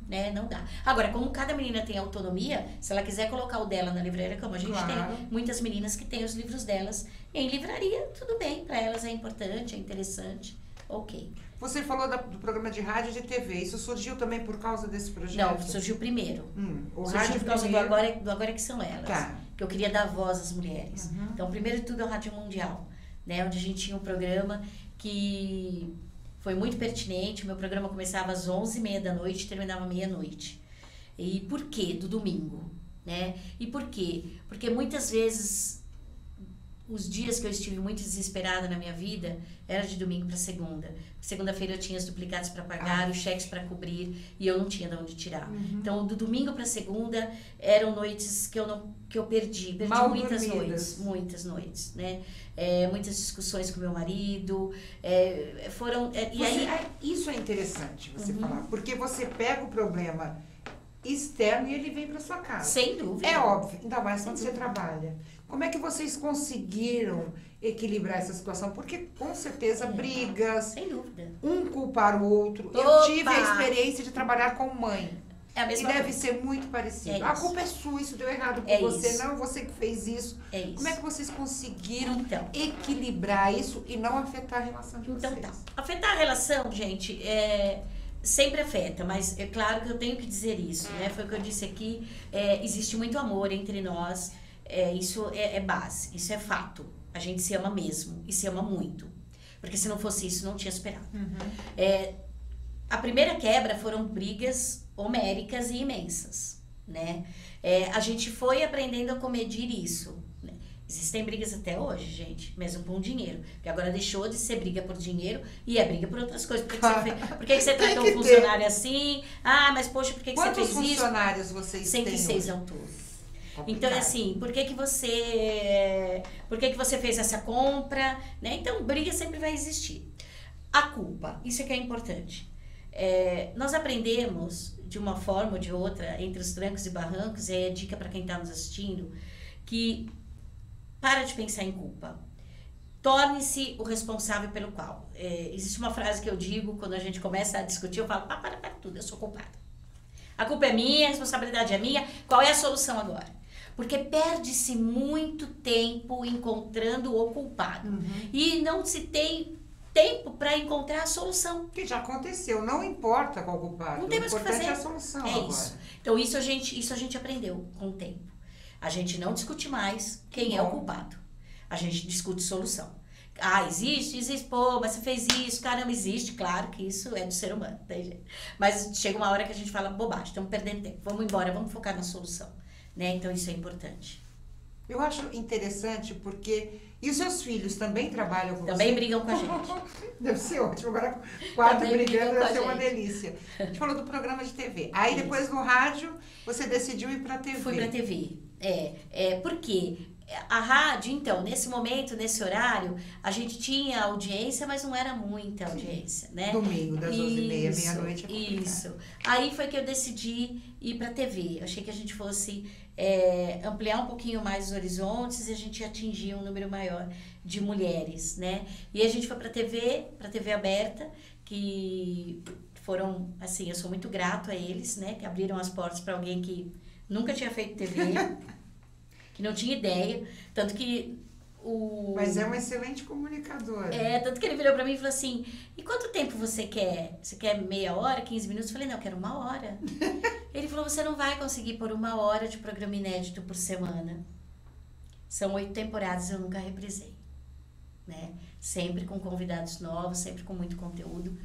Né? Não dá. Agora, como cada menina tem autonomia, se ela quiser colocar o dela na livraria, como a gente tem muitas meninas que têm os livros delas em livraria, tudo bem, para elas é importante, é interessante, ok. Você falou do programa de rádio e de TV, isso surgiu também por causa desse projeto? Não, surgiu primeiro. O surgiu rádio por causa primeiro... do Agora Que São Elas, Tá. que eu queria dar voz às mulheres. Então, primeiro de tudo é o Rádio Mundial, né? Onde a gente tinha um programa que... foi muito pertinente. O meu programa começava às 11h30 da noite e terminava meia-noite. E por quê? Do domingo, né? E por quê? Porque muitas vezes, os dias que eu estive muito desesperada na minha vida, era de domingo para segunda. Segunda-feira eu tinha os duplicados para pagar, os cheques para cobrir, e eu não tinha de onde tirar. Então, do domingo para segunda, eram noites que eu perdi. Perdi Mal muitas dormidas. muitas noites, né? Muitas discussões com meu marido, Isso é interessante você falar, porque você pega o problema externo e ele vem para sua casa. Sem dúvida. É óbvio, ainda mais quando você trabalha. Como é que vocês conseguiram equilibrar essa situação? Porque, com certeza, brigas, sem dúvida. um culpar o outro. Opa! Eu tive a experiência de trabalhar com mãe. É a mesma E deve coisa. ser muito parecido. É A isso. culpa é sua, isso deu errado com É você. isso. Não, você que fez isso. É isso. Como é que vocês conseguiram Então. equilibrar isso e não afetar a relação de Então vocês? tá. Afetar a relação, gente, sempre afeta, mas é claro que eu tenho que dizer isso, né? Foi o que eu disse aqui, existe muito amor entre nós, isso é base, isso é fato. A gente se ama mesmo e se ama muito. Porque se não fosse isso, não tinha superado. A primeira quebra foram brigas homéricas e imensas, né? A gente foi aprendendo a comedir isso. Né? Existem brigas até hoje, gente, mesmo com dinheiro. Porque agora deixou de ser briga por dinheiro e é briga por outras coisas. Por que você tratou um funcionário assim? Ah, mas poxa, por que você fez isso? Quantos funcionários vocês têm 106 hoje? ao todo. Então, assim, por que você fez essa compra? Né? Então, briga sempre vai existir. A culpa, isso é que é importante. Nós aprendemos, de uma forma ou de outra, entre os trancos e barrancos, e aí é dica para quem está nos assistindo, que para de pensar em culpa. Torne-se o responsável pelo qual. Existe uma frase que eu digo, quando a gente começa a discutir, eu falo, para tudo, eu sou culpada. A culpa é minha, a responsabilidade é minha, qual é a solução agora? Porque perde-se muito tempo encontrando o culpado. E não se tem tempo para encontrar a solução. Que já aconteceu, não importa qual culpado. Não tem mais o que fazer. O importante é a solução agora. Isso. Então, isso a gente aprendeu com o tempo. A gente não discute mais quem é o culpado. A gente discute solução. Ah, existe, pô, mas você fez isso, caramba, existe, claro que isso é do ser humano, tá, gente? Mas chega uma hora que a gente fala, bobagem, estamos perdendo tempo, vamos embora, vamos focar na solução, né? Então isso é importante. Eu acho interessante porque... E os seus filhos também trabalham com Também você? brigam com a gente. Deve ser ótimo, agora 4 Também brigando brigam deve com ser a uma gente. delícia. A gente falou do programa de TV. Aí Isso. depois no rádio, você decidiu ir pra TV. Fui pra TV. Por quê? A rádio, então, nesse momento, nesse horário, a gente tinha audiência, mas não era muita audiência, né? Domingo, das 11h30, Isso, meia-noite. É complicado. isso. Aí foi que eu decidi ir pra TV. Eu achei que a gente fosse ampliar um pouquinho mais os horizontes e a gente atingir um número maior de mulheres, né? E a gente foi pra TV aberta, que foram, assim, eu sou muito grato a eles, né? Que abriram as portas para alguém que nunca tinha feito TV, que não tinha ideia, tanto que Mas é um excelente comunicador. Tanto que ele virou pra mim e falou assim, e quanto tempo você quer? Você quer meia hora, 15 minutos? Eu falei, não, eu quero 1 hora. Ele falou, você não vai conseguir pôr 1 hora de programa inédito por semana. São 8 temporadas, eu nunca reprisei. Né? Sempre com convidados novos, sempre com muito conteúdo.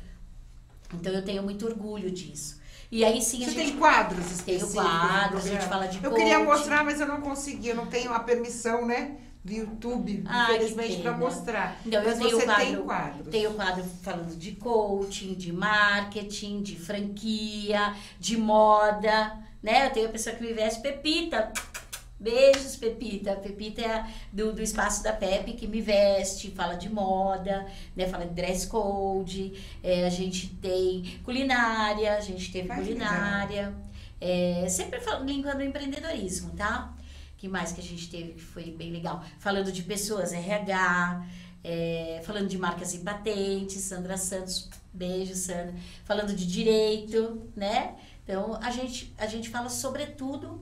Então eu tenho muito orgulho disso. E aí sim Você tem quadros Tenho específicos? quadros, a gente fala de Eu queria mostrar, mas eu não consegui. Eu não tenho a permissão, né? Do YouTube, infelizmente, para mostrar. Não, mas eu você quadro, tem quadros. Tenho quadro falando de coaching, de marketing, de franquia, de moda, né? Eu tenho a pessoa que me veste, Pepita. Beijos, Pepita. Pepita é do espaço da Pepe, que me veste, fala de moda, né? Fala de dress code. A gente tem culinária, a gente teve culinária. Sempre linkando o empreendedorismo, tá? Que mais que a gente teve que foi bem legal? Falando de pessoas, RH, falando de marcas e patentes, Sandra Santos, beijo, Sandra. Falando de direito, né? Então, a gente fala sobre tudo.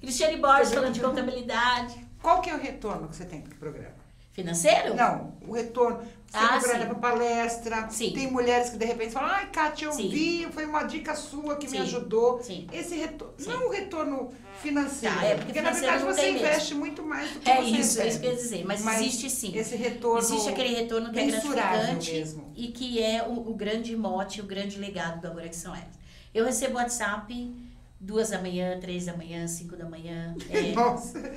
Cristiane Borges falando de contabilidade. Qual que é o retorno que você tem pro programa? Financeiro? Não, o retorno. Você para palestra. Sim. Tem mulheres que de repente falam, ai, Kátia, eu Sim. vi, foi uma dica sua que me Sim. ajudou. Sim. Esse retorno, Sim. não o retorno financeiro. Tá, porque na verdade não você tem investe mesmo. muito mais do que É você isso que eu recebe. ia dizer, mas existe sim. Esse retorno Existe aquele retorno que é mensurável gratificante mesmo. e que é o grande mote, o grande legado do Agora Que São Elas. Eu recebo WhatsApp 2 da manhã, 3 da manhã, 5 da manhã. Nossa.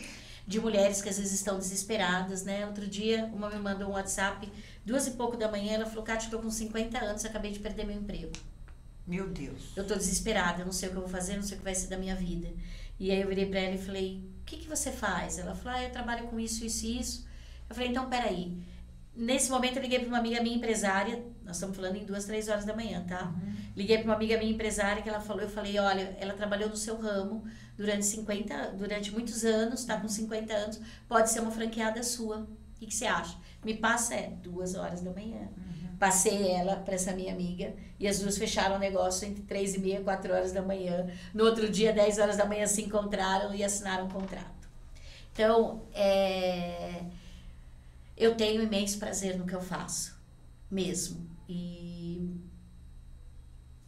De mulheres que às vezes estão desesperadas, né? Outro dia, uma me mandou um WhatsApp, 2 e pouco da manhã, ela falou, Kátia, estou com 50 anos, acabei de perder meu emprego. Meu Deus. Eu tô desesperada, eu não sei o que eu vou fazer, não sei o que vai ser da minha vida. E aí eu virei pra ela e falei, o que você faz? Ela falou, eu trabalho com isso, isso e isso. Eu falei, então, peraí. Nesse momento eu liguei pra uma amiga minha empresária, nós estamos falando em 2, 3 horas da manhã, tá? Liguei pra uma amiga minha empresária que ela falou, eu falei, olha, ela trabalhou no seu ramo durante muitos anos, tá com 50 anos, pode ser uma franqueada sua. O que você acha? Me passa, 2 horas da manhã. Passei ela para essa minha amiga e as duas fecharam o negócio entre 3h30 e 4 horas da manhã. No outro dia, 10 horas da manhã, se encontraram e assinaram um contrato. Então, eu tenho imenso prazer no que eu faço, mesmo. E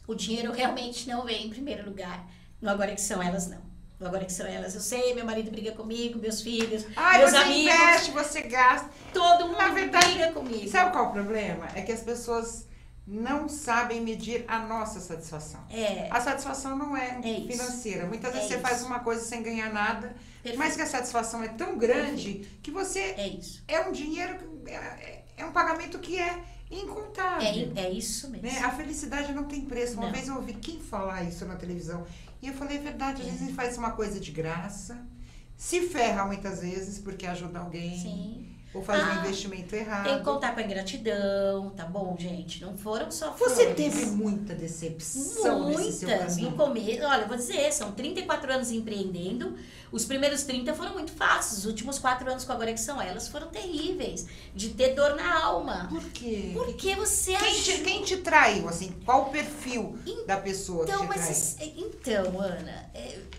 o dinheiro realmente não vem em primeiro lugar. No Agora Que São Elas, não. No Agora Que São Elas, eu sei, meu marido briga comigo, meus filhos, meus você amigos. investe, você gasta. Todo mundo Na verdade, briga comigo. Sabe qual é o problema? É que as pessoas não sabem medir a nossa satisfação. A satisfação não é financeira. Muitas vezes você faz uma coisa sem ganhar nada, mas que a satisfação é tão grande que você... É um dinheiro, é um pagamento que é incontável. É isso mesmo. Né? A felicidade não tem preço. Uma vez eu ouvi quem falar isso na televisão. E eu falei, é verdade, às vezes a gente faz uma coisa de graça, se ferra muitas vezes porque ajuda alguém. Sim. Ou faz um investimento errado. Tem que contar com a ingratidão, tá bom, gente? Não foram só Você flores. teve muita decepção nesse seu caminho? No começo. Olha, eu vou dizer, são 34 anos empreendendo. Os primeiros 30 foram muito fáceis. Os últimos 4 anos com Agora Que São Elas foram terríveis. De ter dor na alma. Por quê? Porque você Quem te traiu, assim? Qual o perfil da pessoa que te traiu? Então, Ana,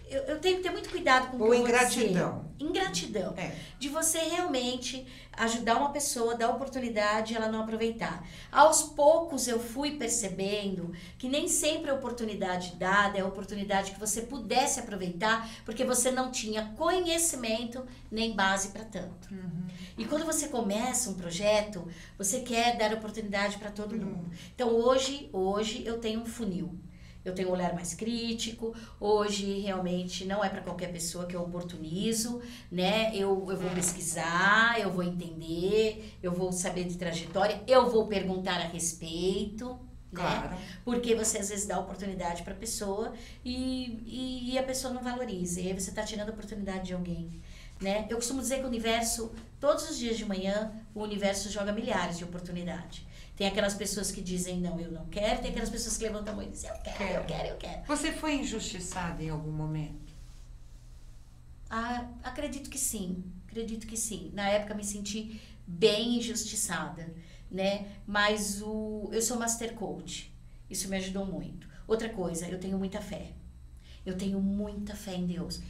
eu tenho que ter muito cuidado com o que Ou eu vou ingratidão. dizer. Ingratidão. De você realmente ajudar uma pessoa, dar oportunidade e ela não aproveitar. Aos poucos eu fui percebendo que nem sempre a oportunidade dada é a oportunidade que você pudesse aproveitar, porque você não tinha conhecimento nem base para tanto. E quando você começa um projeto, você quer dar oportunidade para todo mundo. Então hoje eu tenho um funil. Eu tenho um olhar mais crítico. Hoje, realmente, não é para qualquer pessoa que eu oportunizo, né? Eu vou pesquisar, eu vou entender, eu vou saber de trajetória, eu vou perguntar a respeito, Claro. né? Porque você, às vezes, dá oportunidade para a pessoa e a pessoa não valoriza. E aí você está tirando a oportunidade de alguém, né? Eu costumo dizer que o universo, todos os dias de manhã, o universo joga milhares de oportunidades. Tem aquelas pessoas que dizem, não, eu não quero. Tem aquelas pessoas que levantam a mão e dizem, eu quero. Você foi injustiçada em algum momento? Acredito que sim. Na época me senti bem injustiçada, né? Mas eu sou Master Coach. Isso me ajudou muito. Outra coisa, eu tenho muita fé. Eu tenho muita fé em Deus.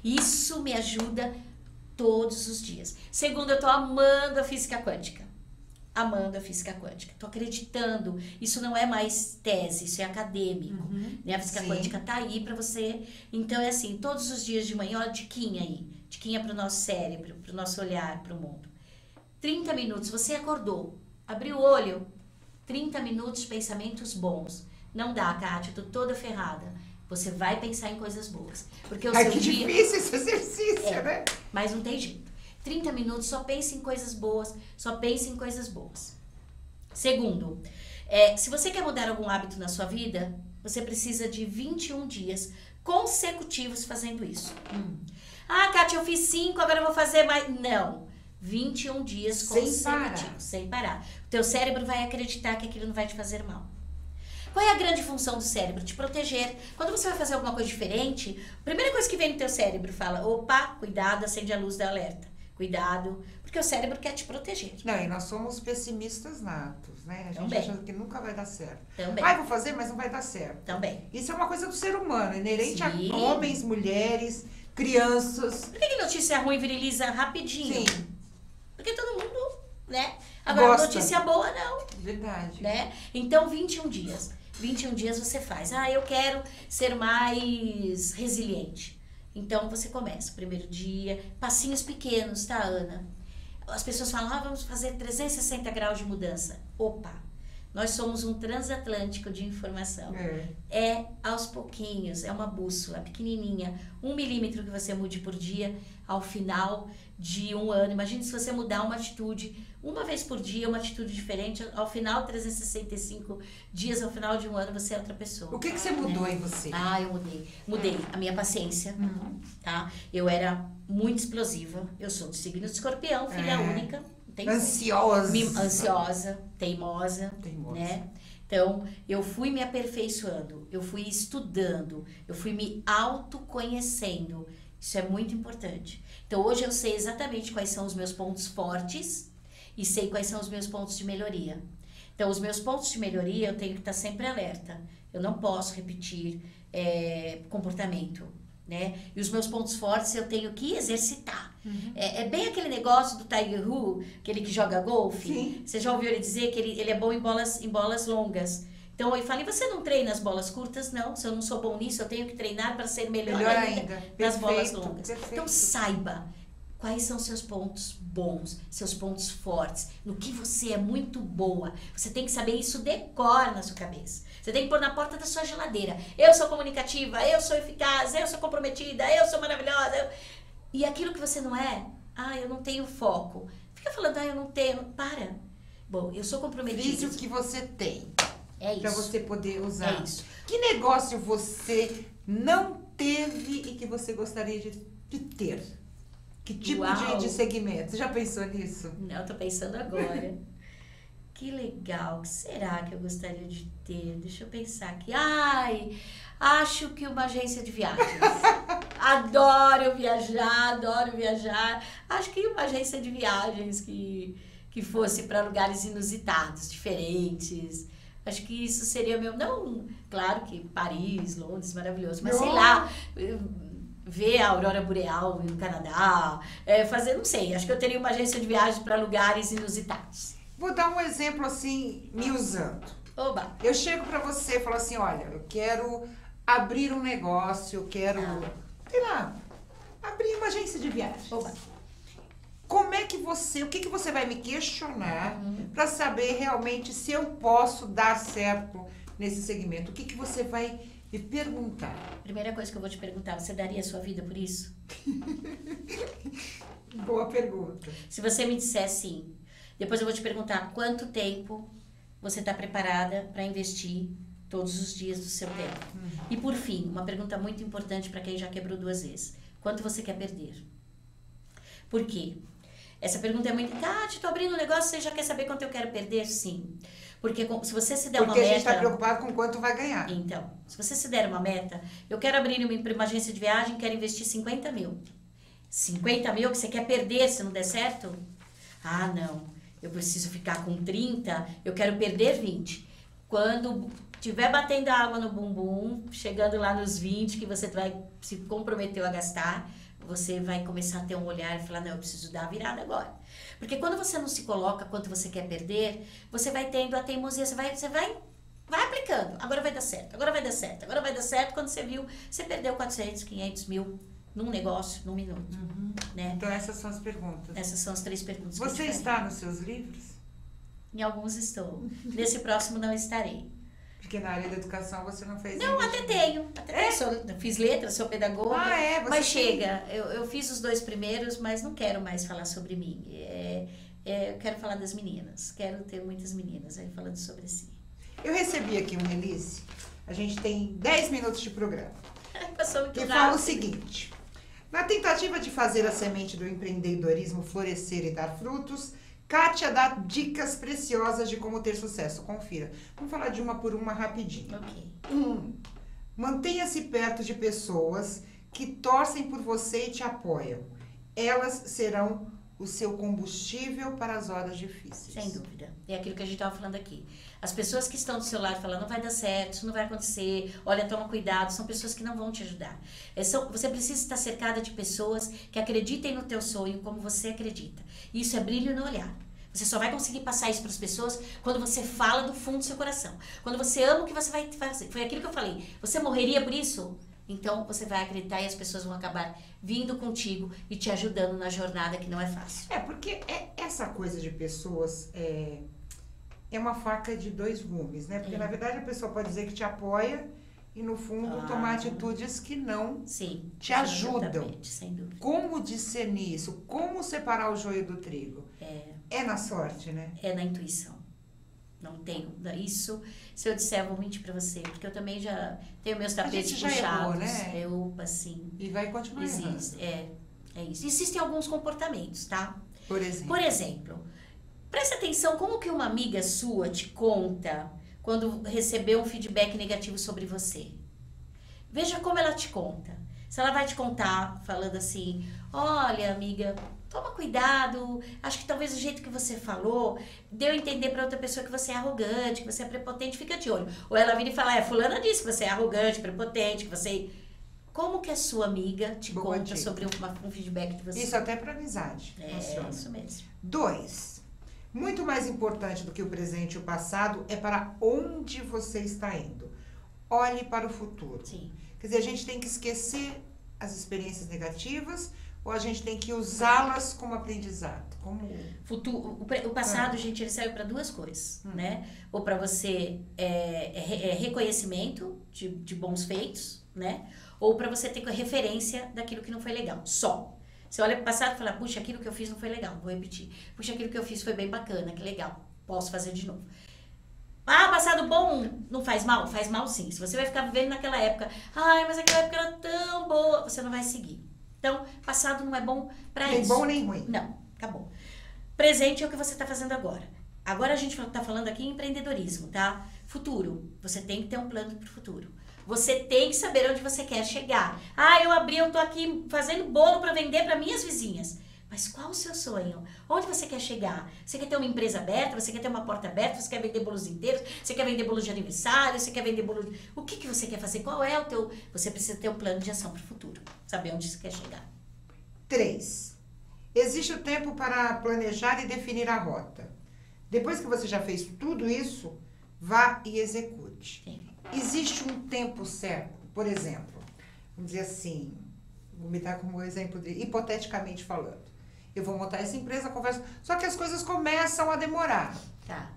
Isso me ajuda Todos os dias. Segundo, eu tô amando a física quântica. Amando a física quântica. Tô acreditando. Isso não é mais tese, isso é acadêmico. Né? A física quântica tá aí para você. Então é assim, todos os dias de manhã, olha a diquinha aí. Diquinha pro nosso cérebro, pro nosso olhar pro mundo. 30 minutos, você acordou, abriu o olho, 30 minutos, pensamentos bons. Não dá, Kátia, tô toda ferrada. Você vai pensar em coisas boas. Porque o seu que dia... difícil esse exercício, né? Mas não tem jeito. 30 minutos, só pense em coisas boas, só pense em coisas boas. Segundo, se você quer mudar algum hábito na sua vida, você precisa de 21 dias consecutivos fazendo isso. Ah, Kátia, eu fiz 5, agora eu vou fazer mais. Não. 21 dias consecutivos, sem parar. O teu cérebro vai acreditar que aquilo não vai te fazer mal. Qual é a grande função do cérebro? Te proteger. Quando você vai fazer alguma coisa diferente, a primeira coisa que vem no teu cérebro fala, opa, cuidado, acende a luz da alerta. Cuidado, porque o cérebro quer te proteger. Não, e nós somos pessimistas natos, né? A gente acha que nunca vai dar certo. Também. Vou fazer, mas não vai dar certo. Também. Isso é uma coisa do ser humano, inerente a homens, mulheres, crianças. Por que notícia ruim viriliza rapidinho? Sim. Porque todo mundo, né? Agora, notícia boa, não. Verdade. Né? Então, 21 dias. 21 dias você faz. Ah, eu quero ser mais resiliente. Então, você começa. Primeiro dia, passinhos pequenos, tá, Ana? As pessoas falam, vamos fazer 360 graus de mudança. Opa! Nós somos um transatlântico de informação. É aos pouquinhos, é uma bússola pequenininha. 1 milímetro que você mude por dia ao final de um ano. Imagine se você mudar uma atitude, uma vez por dia, uma atitude diferente. Ao final, 365 dias, ao final de um ano, você é outra pessoa. O que você mudou em você? Eu mudei. Mudei a minha paciência, tá? Eu era muito explosiva. Eu sou do signo de Escorpião, filha única. Ansiosa, teimosa, né? Então, eu fui me aperfeiçoando, eu fui estudando, eu fui me autoconhecendo. Isso é muito importante. Então, hoje eu sei exatamente quais são os meus pontos fortes e sei quais são os meus pontos de melhoria. Então, os meus pontos de melhoria, eu tenho que estar sempre alerta. Eu não posso repetir comportamento, né? E os meus pontos fortes eu tenho que exercitar. É bem aquele negócio do Tiger Woods, aquele que joga golfe. Sim. Você já ouviu ele dizer que ele é bom em bolas longas. Então eu falei, você não treina as bolas curtas? Não, se eu não sou bom nisso, eu tenho que treinar para ser melhor ainda nas bolas longas. Perfeito. Então saiba quais são seus pontos bons, seus pontos fortes, no que você é muito boa. Você tem que saber isso decora na sua cabeça. Você tem que pôr na porta da sua geladeira. Eu sou comunicativa, eu sou eficaz, eu sou comprometida, eu sou maravilhosa. E aquilo que você não é, eu não tenho foco. Fica falando, eu não tenho, para. Bom, eu sou comprometida. Diz o que você tem. É isso. Pra você poder usar. É isso. Que negócio você não teve e que você gostaria de ter? Que tipo de segmento? Você já pensou nisso? Não, eu tô pensando agora. Que legal. O que será que eu gostaria de ter? Deixa eu pensar aqui. Acho que uma agência de viagens. Adoro viajar. Acho que uma agência de viagens que fosse para lugares inusitados, diferentes. Acho que isso seria meu... Não, claro que Paris, Londres, maravilhoso. Mas sei lá, ver a aurora boreal no Canadá. Fazer, não sei. Acho que eu teria uma agência de viagens para lugares inusitados. Vou dar um exemplo assim, me usando. Oba! Eu chego pra você e falo assim, olha, eu quero abrir um negócio, eu quero, sei lá, abrir uma agência de viagem. Oba! O que você vai me questionar pra saber realmente se eu posso dar certo nesse segmento? O que você vai me perguntar? Primeira coisa que eu vou te perguntar, você daria a sua vida por isso? Boa pergunta. Se você me disser sim, depois eu vou te perguntar quanto tempo você está preparada para investir todos os dias do seu tempo. E por fim, uma pergunta muito importante para quem já quebrou 2 vezes. Quanto você quer perder? Por quê? Essa pergunta é muito... estou abrindo um negócio, você já quer saber quanto eu quero perder? Sim. Porque se você se der uma meta... Porque a gente está preocupado com quanto vai ganhar. Então, se você se der uma meta, eu quero abrir uma agência de viagem, quero investir 50 mil. 50 mil que você quer perder se não der certo? Não. Eu preciso ficar com 30, eu quero perder 20. Quando tiver batendo água no bumbum, chegando lá nos 20, que você vai se comprometeu a gastar, você vai começar a ter um olhar e falar, não, eu preciso dar a virada agora. Porque quando você não se coloca quanto você quer perder, você vai tendo a teimosia, você vai aplicando. Agora vai dar certo, agora vai dar certo, agora vai dar certo. Quando você viu, você perdeu 400, 500 mil num negócio, num minuto. Né? Então essas são as perguntas. Essas são as 3 perguntas. Você está nos seus livros? Em alguns estou. Nesse próximo não estarei. Porque na área da educação você não fez. Não, até tenho. Eu fiz letras, sou pedagoga. Mas chega. Eu fiz os 2 primeiros, mas não quero mais falar sobre mim. Eu quero falar das meninas. Quero ter muitas meninas aí falando sobre si. Eu recebi aqui um release. A gente tem 10 minutos de programa. Passou muito que rápido. fala o seguinte: na tentativa de fazer a semente do empreendedorismo florescer e dar frutos, Kátia dá dicas preciosas de como ter sucesso. Confira. Vamos falar de uma por uma rapidinho. Ok. Mantenha-se perto de pessoas que torcem por você e te apoiam. Elas serão o seu combustível para as horas difíceis. Sem dúvida. É aquilo que a gente estava falando aqui. As pessoas que estão do seu lado falando, não vai dar certo, isso não vai acontecer, olha, toma cuidado, são pessoas que não vão te ajudar. Você precisa estar cercada de pessoas que acreditem no teu sonho como você acredita. Isso é brilho no olhar. Você só vai conseguir passar isso para as pessoas quando você fala do fundo do seu coração. Quando você ama o que você vai fazer. Foi aquilo que eu falei. Você morreria por isso? Então você vai acreditar e as pessoas vão acabar vindo contigo e te ajudando na jornada que não é fácil. Porque essa coisa de pessoas é uma faca de 2 gumes, né? Porque na verdade a pessoa pode dizer que te apoia e no fundo tomar atitudes que não te ajudam. Sem dúvida. Como discernir isso? Como separar o joio do trigo? É na sorte, né? É na intuição. Não tenho isso. Se eu disser, eu vou mentir pra você. Porque eu também já tenho meus tapetes puxados. Errou, né? Opa, sim. E vai continuar errando. É isso. Existem alguns comportamentos, tá? Por exemplo, presta atenção como que uma amiga sua te conta quando recebeu um feedback negativo sobre você. Veja como ela te conta. Se ela vai te contar falando assim, olha, amiga, toma cuidado, acho que talvez o jeito que você falou deu a entender para outra pessoa que você é arrogante, que você é prepotente, fica de olho. Ou ela vira e fala, fulana disse que você é arrogante, prepotente, que você... Como que a sua amiga te conta sobre um feedback de você? Isso até para amizade. Funciona. Isso mesmo. 2. Muito mais importante do que o presente e o passado é para onde você está indo. Olhe para o futuro. Sim. Quer dizer, a gente tem que esquecer as experiências negativas ou a gente tem que usá-las como aprendizado? O passado, gente, ele serve para 2 coisas, né? Ou para você reconhecimento de bons feitos, né? Ou para você ter referência daquilo que não foi legal, só. Você olha para o passado e fala, puxa, aquilo que eu fiz não foi legal, vou repetir. Puxa, aquilo que eu fiz foi bem bacana, que legal, posso fazer de novo. Passado bom não faz mal? Faz mal sim. Se você vai ficar vivendo naquela época, mas aquela época era tão boa, você não vai seguir. Então, passado não é bom para isso. Nem bom nem ruim. Não, acabou. Presente é o que você está fazendo agora. Agora a gente está falando aqui em empreendedorismo, tá? Futuro. Você tem que ter um plano para o futuro. Você tem que saber onde você quer chegar. Eu tô aqui fazendo bolo para vender para minhas vizinhas. Mas qual o seu sonho? Onde você quer chegar? Você quer ter uma empresa aberta? Você quer ter uma porta aberta? Você quer vender bolos inteiros? Você quer vender bolos de aniversário? Você quer vender bolos... O que você quer fazer? Qual é o teu... Você precisa ter um plano de ação para o futuro. Saber onde você quer chegar. 3. Existe o tempo para planejar e definir a rota. Depois que você já fez tudo isso, vá e execute. Sim. Existe um tempo certo? Por exemplo, vamos dizer assim, vou me dar como exemplo, hipoteticamente falando. Eu vou montar essa empresa, converso. Só que as coisas começam a demorar. Tá.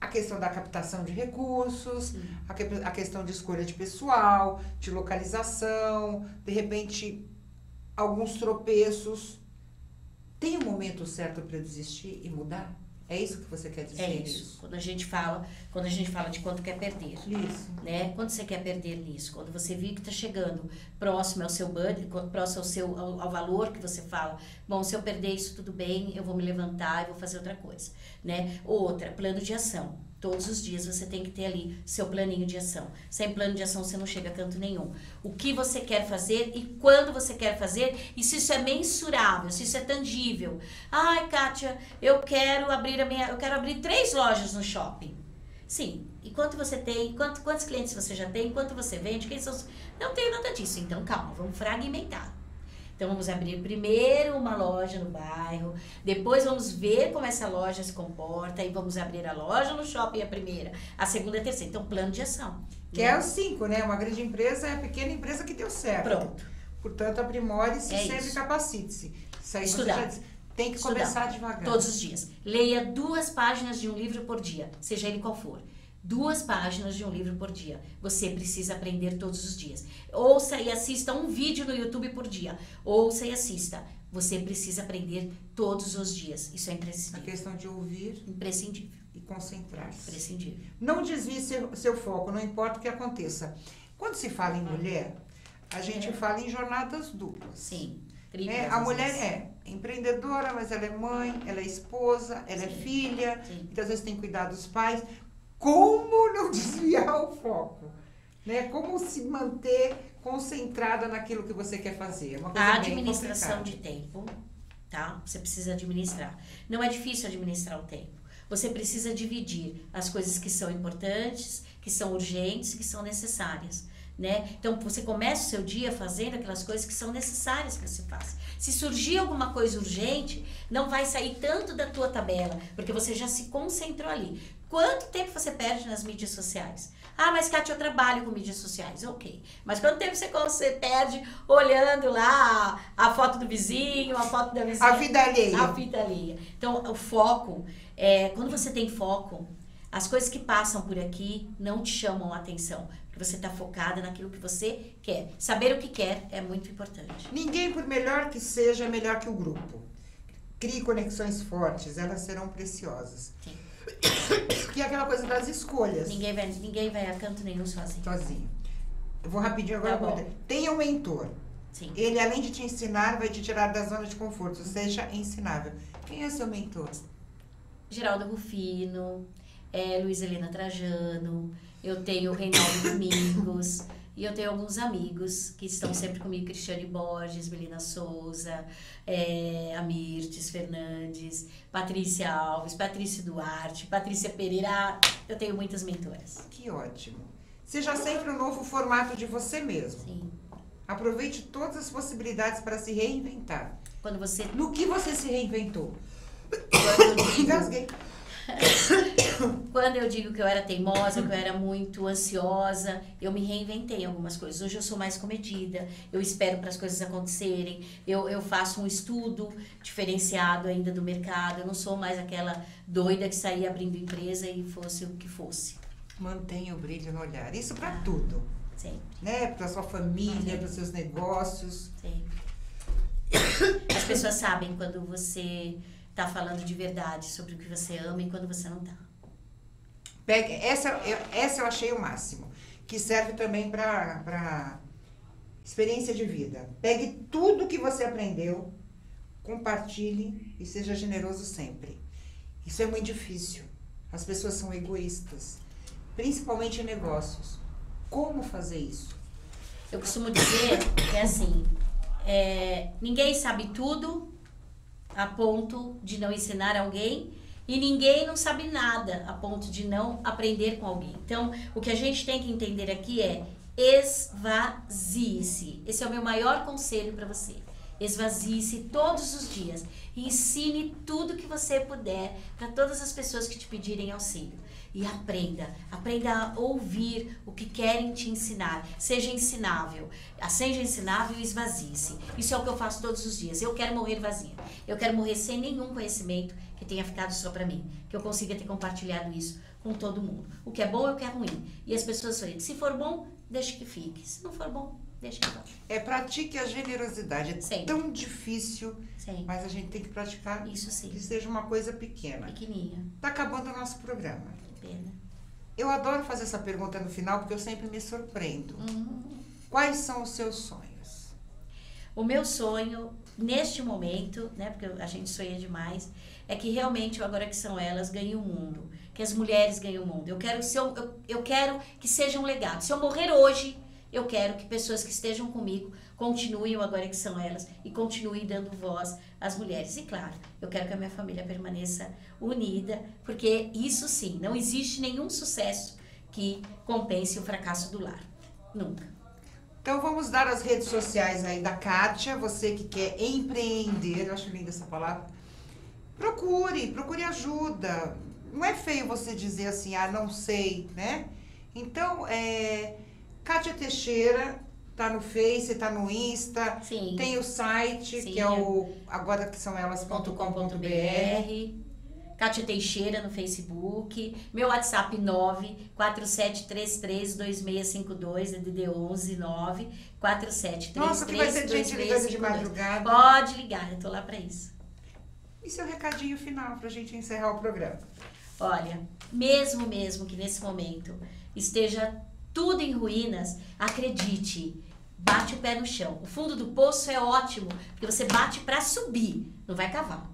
A questão da captação de recursos, a questão de escolha de pessoal, de localização, de repente, alguns tropeços. Tem um momento certo para desistir e mudar? É isso que você quer dizer? É isso. Quando a gente fala de quanto quer perder. Isso. Né? Quando você quer perder nisso? Quando você vê que está chegando próximo ao seu budget, próximo ao valor que você fala, bom, se eu perder isso, tudo bem, eu vou me levantar e vou fazer outra coisa. Né? Outra, plano de ação. Todos os dias você tem que ter ali seu planinho de ação. Sem plano de ação você não chega a canto nenhum. O que você quer fazer e quando você quer fazer e se isso é mensurável, se isso é tangível. Kátia, eu quero abrir 3 lojas no shopping. Sim. E quanto você tem? Quantos clientes você já tem? Quanto você vende? Quem são os... Não tenho nada disso. Então calma, vamos fragmentar. Então vamos abrir primeiro uma loja no bairro, depois vamos ver como essa loja se comporta e vamos abrir a loja no shopping a primeira, a segunda e a terceira. Então plano de ação. Que é o 5, né? Uma grande empresa é a pequena empresa que deu certo. Pronto. Portanto, aprimore-se e sempre isso. capacite-se. Isso aí Estudar. você já disse. Tem que começar devagar. Todos os dias. Leia 2 páginas de um livro por dia, seja ele qual for. 2 páginas de um livro por dia. Você precisa aprender todos os dias. Ouça e assista um vídeo no YouTube por dia. Ouça e assista. Você precisa aprender todos os dias. Isso é A imprescindível. questão de ouvir Imprescindível. e concentrar-se. Imprescindível. Não desvie seu foco, não importa o que aconteça. Quando se fala em mulher, a gente fala em jornadas duplas. Sim. Né? A mulher é empreendedora, mas ela é mãe, ela é esposa, ela é filha, muitas vezes tem que cuidar dos pais. Como não desviar o foco? Né? Como se manter concentrada naquilo que você quer fazer? É uma coisa A bem administração complicada. de tempo, tá? Você precisa administrar. Não é difícil administrar o tempo. Você precisa dividir as coisas que são importantes, que são urgentes, que são necessárias. Né? Então, você começa o seu dia fazendo aquelas coisas que são necessárias que você faça. Se surgir alguma coisa urgente, não vai sair tanto da tua tabela, porque você já se concentrou ali. Quanto tempo você perde nas mídias sociais? Ah, mas Kátia, eu trabalho com mídias sociais. Ok. Mas quanto tempo você perde olhando lá a foto do vizinho, a foto da vizinha? A vida alheia. A vida alheia. Então, o foco, quando você tem foco, as coisas que passam por aqui não te chamam a atenção. Porque você está focada naquilo que você quer. Saber o que quer é muito importante. Ninguém, por melhor que seja, é melhor que o grupo. Crie conexões fortes, elas serão preciosas. Sim. Que é aquela coisa das escolhas. Ninguém vai a canto nenhum sozinho. Sozinho. Eu vou rapidinho agora. Tá bom. Tenha um mentor. Sim. Ele, além de te ensinar, vai te tirar da zona de conforto. Seja ensinável. Quem é seu mentor? Geraldo Rufino, Luiz Helena Trajano, eu tenho o Reinaldo Domingos, e eu tenho alguns amigos que estão sempre comigo, Cristiane Borges, Melina Souza, a Mirtes Fernandes, Patrícia Alves, Patrícia Duarte, Patrícia Pereira. Eu tenho muitas mentoras. Que ótimo. Seja sempre um novo formato de você mesmo. Sim. Aproveite todas as possibilidades para se reinventar. Quando você... No que você se reinventou? Engasguei. Quando eu digo que eu era teimosa, que eu era muito ansiosa, eu me reinventei em algumas coisas. Hoje eu sou mais comedida, eu espero para as coisas acontecerem, eu faço um estudo diferenciado ainda do mercado, eu não sou mais aquela doida que saía abrindo empresa e fosse o que fosse. Mantenha o brilho no olhar. Isso para tudo. Sempre. Né? Para sua família, para os seus negócios. Sempre. As pessoas sabem quando você tá falando de verdade sobre o que você ama e quando você não tá. Pegue, essa eu achei o máximo, que serve também para experiência de vida. Pegue tudo que você aprendeu, compartilhe e seja generoso sempre. Isso é muito difícil. As pessoas são egoístas, principalmente em negócios. Como fazer isso? Eu costumo dizer que é assim, ninguém sabe tudo a ponto de não ensinar alguém e ninguém não sabe nada a ponto de não aprender com alguém. Então, o que a gente tem que entender aqui é esvazie-se. Esse é o meu maior conselho para você. Esvazie-se todos os dias e ensine tudo que você puder para todas as pessoas que te pedirem auxílio. E aprenda a ouvir o que querem te ensinar. Seja ensinável e esvazie-se. Isso é o que eu faço todos os dias. Eu quero morrer vazia. Eu quero morrer sem nenhum conhecimento que tenha ficado só para mim. Que eu consiga ter compartilhado isso com todo mundo. O que é bom é o que é ruim. E as pessoas falam, se for bom, deixa que fique. Se não for bom, deixa que fique. Pratique a generosidade. É Sempre. tão difícil, Sim. mas a gente tem que praticar. Isso sim. Que seja uma coisa pequena. Pequenininha. Tá acabando o nosso programa. Pena. Eu adoro fazer essa pergunta no final, porque eu sempre me surpreendo. Quais são os seus sonhos? O meu sonho, neste momento, né, porque a gente sonha demais, é que realmente, agora que são elas, ganhem o mundo. Que as mulheres ganhem o mundo. Eu quero que seja um legado. Se eu morrer hoje, eu quero que pessoas que estejam comigo continuem o Agora que são elas e continuem dando voz às mulheres. E claro, eu quero que a minha família permaneça unida, porque isso sim, não existe nenhum sucesso que compense o fracasso do lar. Nunca. Então vamos dar as redes sociais aí da Kátia, você que quer empreender, eu acho linda essa palavra. Procure ajuda. Não é feio você dizer assim, ah, não sei, né? Então, Kátia Teixeira, tá no Face, tá no Insta, Sim. tem o site, Sim, que é o agora que são elas.com.br. Kátia Teixeira no Facebook, meu WhatsApp 947332652, DDD 11 947332652. Nossa, que vai ser gente ligando de madrugada. Pode ligar, eu tô lá pra isso. E seu recadinho final pra gente encerrar o programa? Olha, mesmo que nesse momento esteja tudo em ruínas, acredite, bate o pé no chão. O fundo do poço é ótimo, porque você bate pra subir, não vai cavar.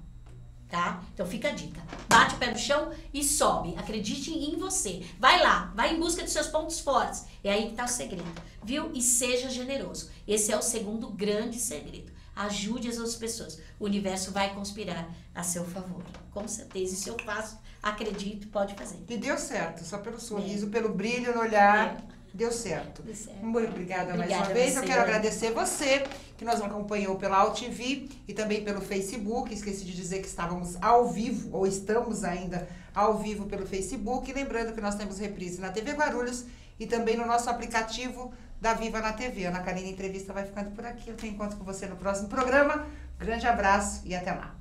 Tá? Então fica a dica. Bate o pé no chão e sobe. Acredite em você. Vai lá, vai em busca dos seus pontos fortes. É aí que tá o segredo, viu? E seja generoso. Esse é o segundo grande segredo. Ajude as outras pessoas. O universo vai conspirar a seu favor. Com certeza. E se eu faço, acredito, pode fazer. E deu certo, só pelo sorriso, pelo brilho no olhar. Deu certo. Deu certo. Muito obrigada mais uma vez. Eu quero agradecer você que nos acompanhou pela AltV e também pelo Facebook. Esqueci de dizer que estávamos ao vivo, ou estamos ainda ao vivo pelo Facebook. E lembrando que nós temos reprise na TV Guarulhos e também no nosso aplicativo da Viva na TV. Ana Karina Entrevista vai ficando por aqui. Eu tenho encontro com você no próximo programa. Grande abraço e até lá.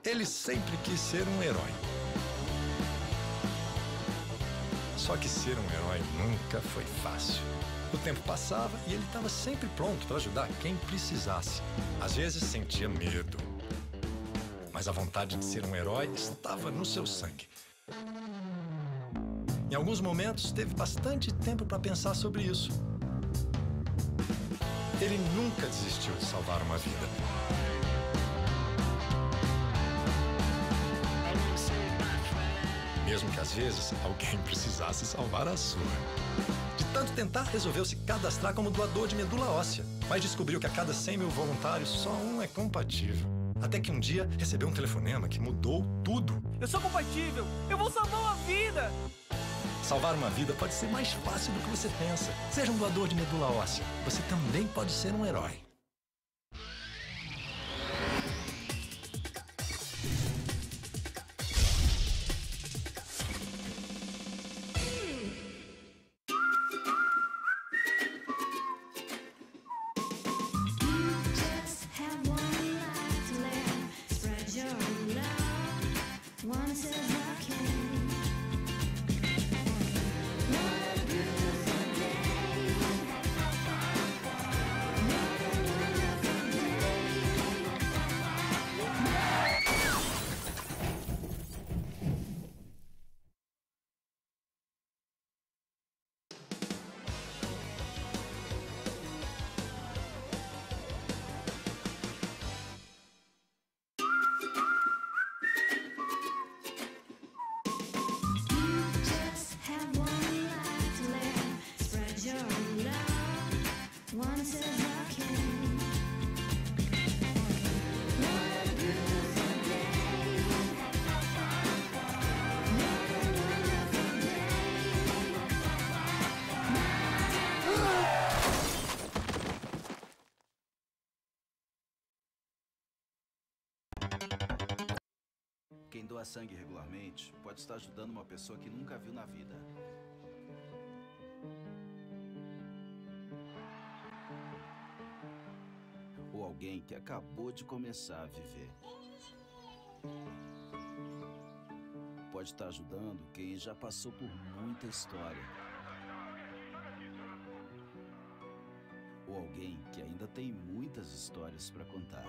Ele sempre quis ser um herói. Só que ser um herói nunca foi fácil. O tempo passava e ele estava sempre pronto para ajudar quem precisasse. Às vezes sentia medo. Mas a vontade de ser um herói estava no seu sangue. Em alguns momentos, teve bastante tempo para pensar sobre isso. Ele nunca desistiu de salvar uma vida. Mesmo que às vezes alguém precisasse salvar a sua. De tanto tentar, resolveu se cadastrar como doador de medula óssea, mas descobriu que a cada 100 mil voluntários, só um é compatível. Até que um dia recebeu um telefonema que mudou tudo. Eu sou compatível! Eu vou salvar uma vida! Salvar uma vida pode ser mais fácil do que você pensa. Seja um doador de medula óssea. Você também pode ser um herói. Quem doa sangue regularmente pode estar ajudando uma pessoa que nunca viu na vida. Ou alguém que acabou de começar a viver. Pode estar ajudando quem já passou por muita história. Ou alguém que ainda tem muitas histórias para contar.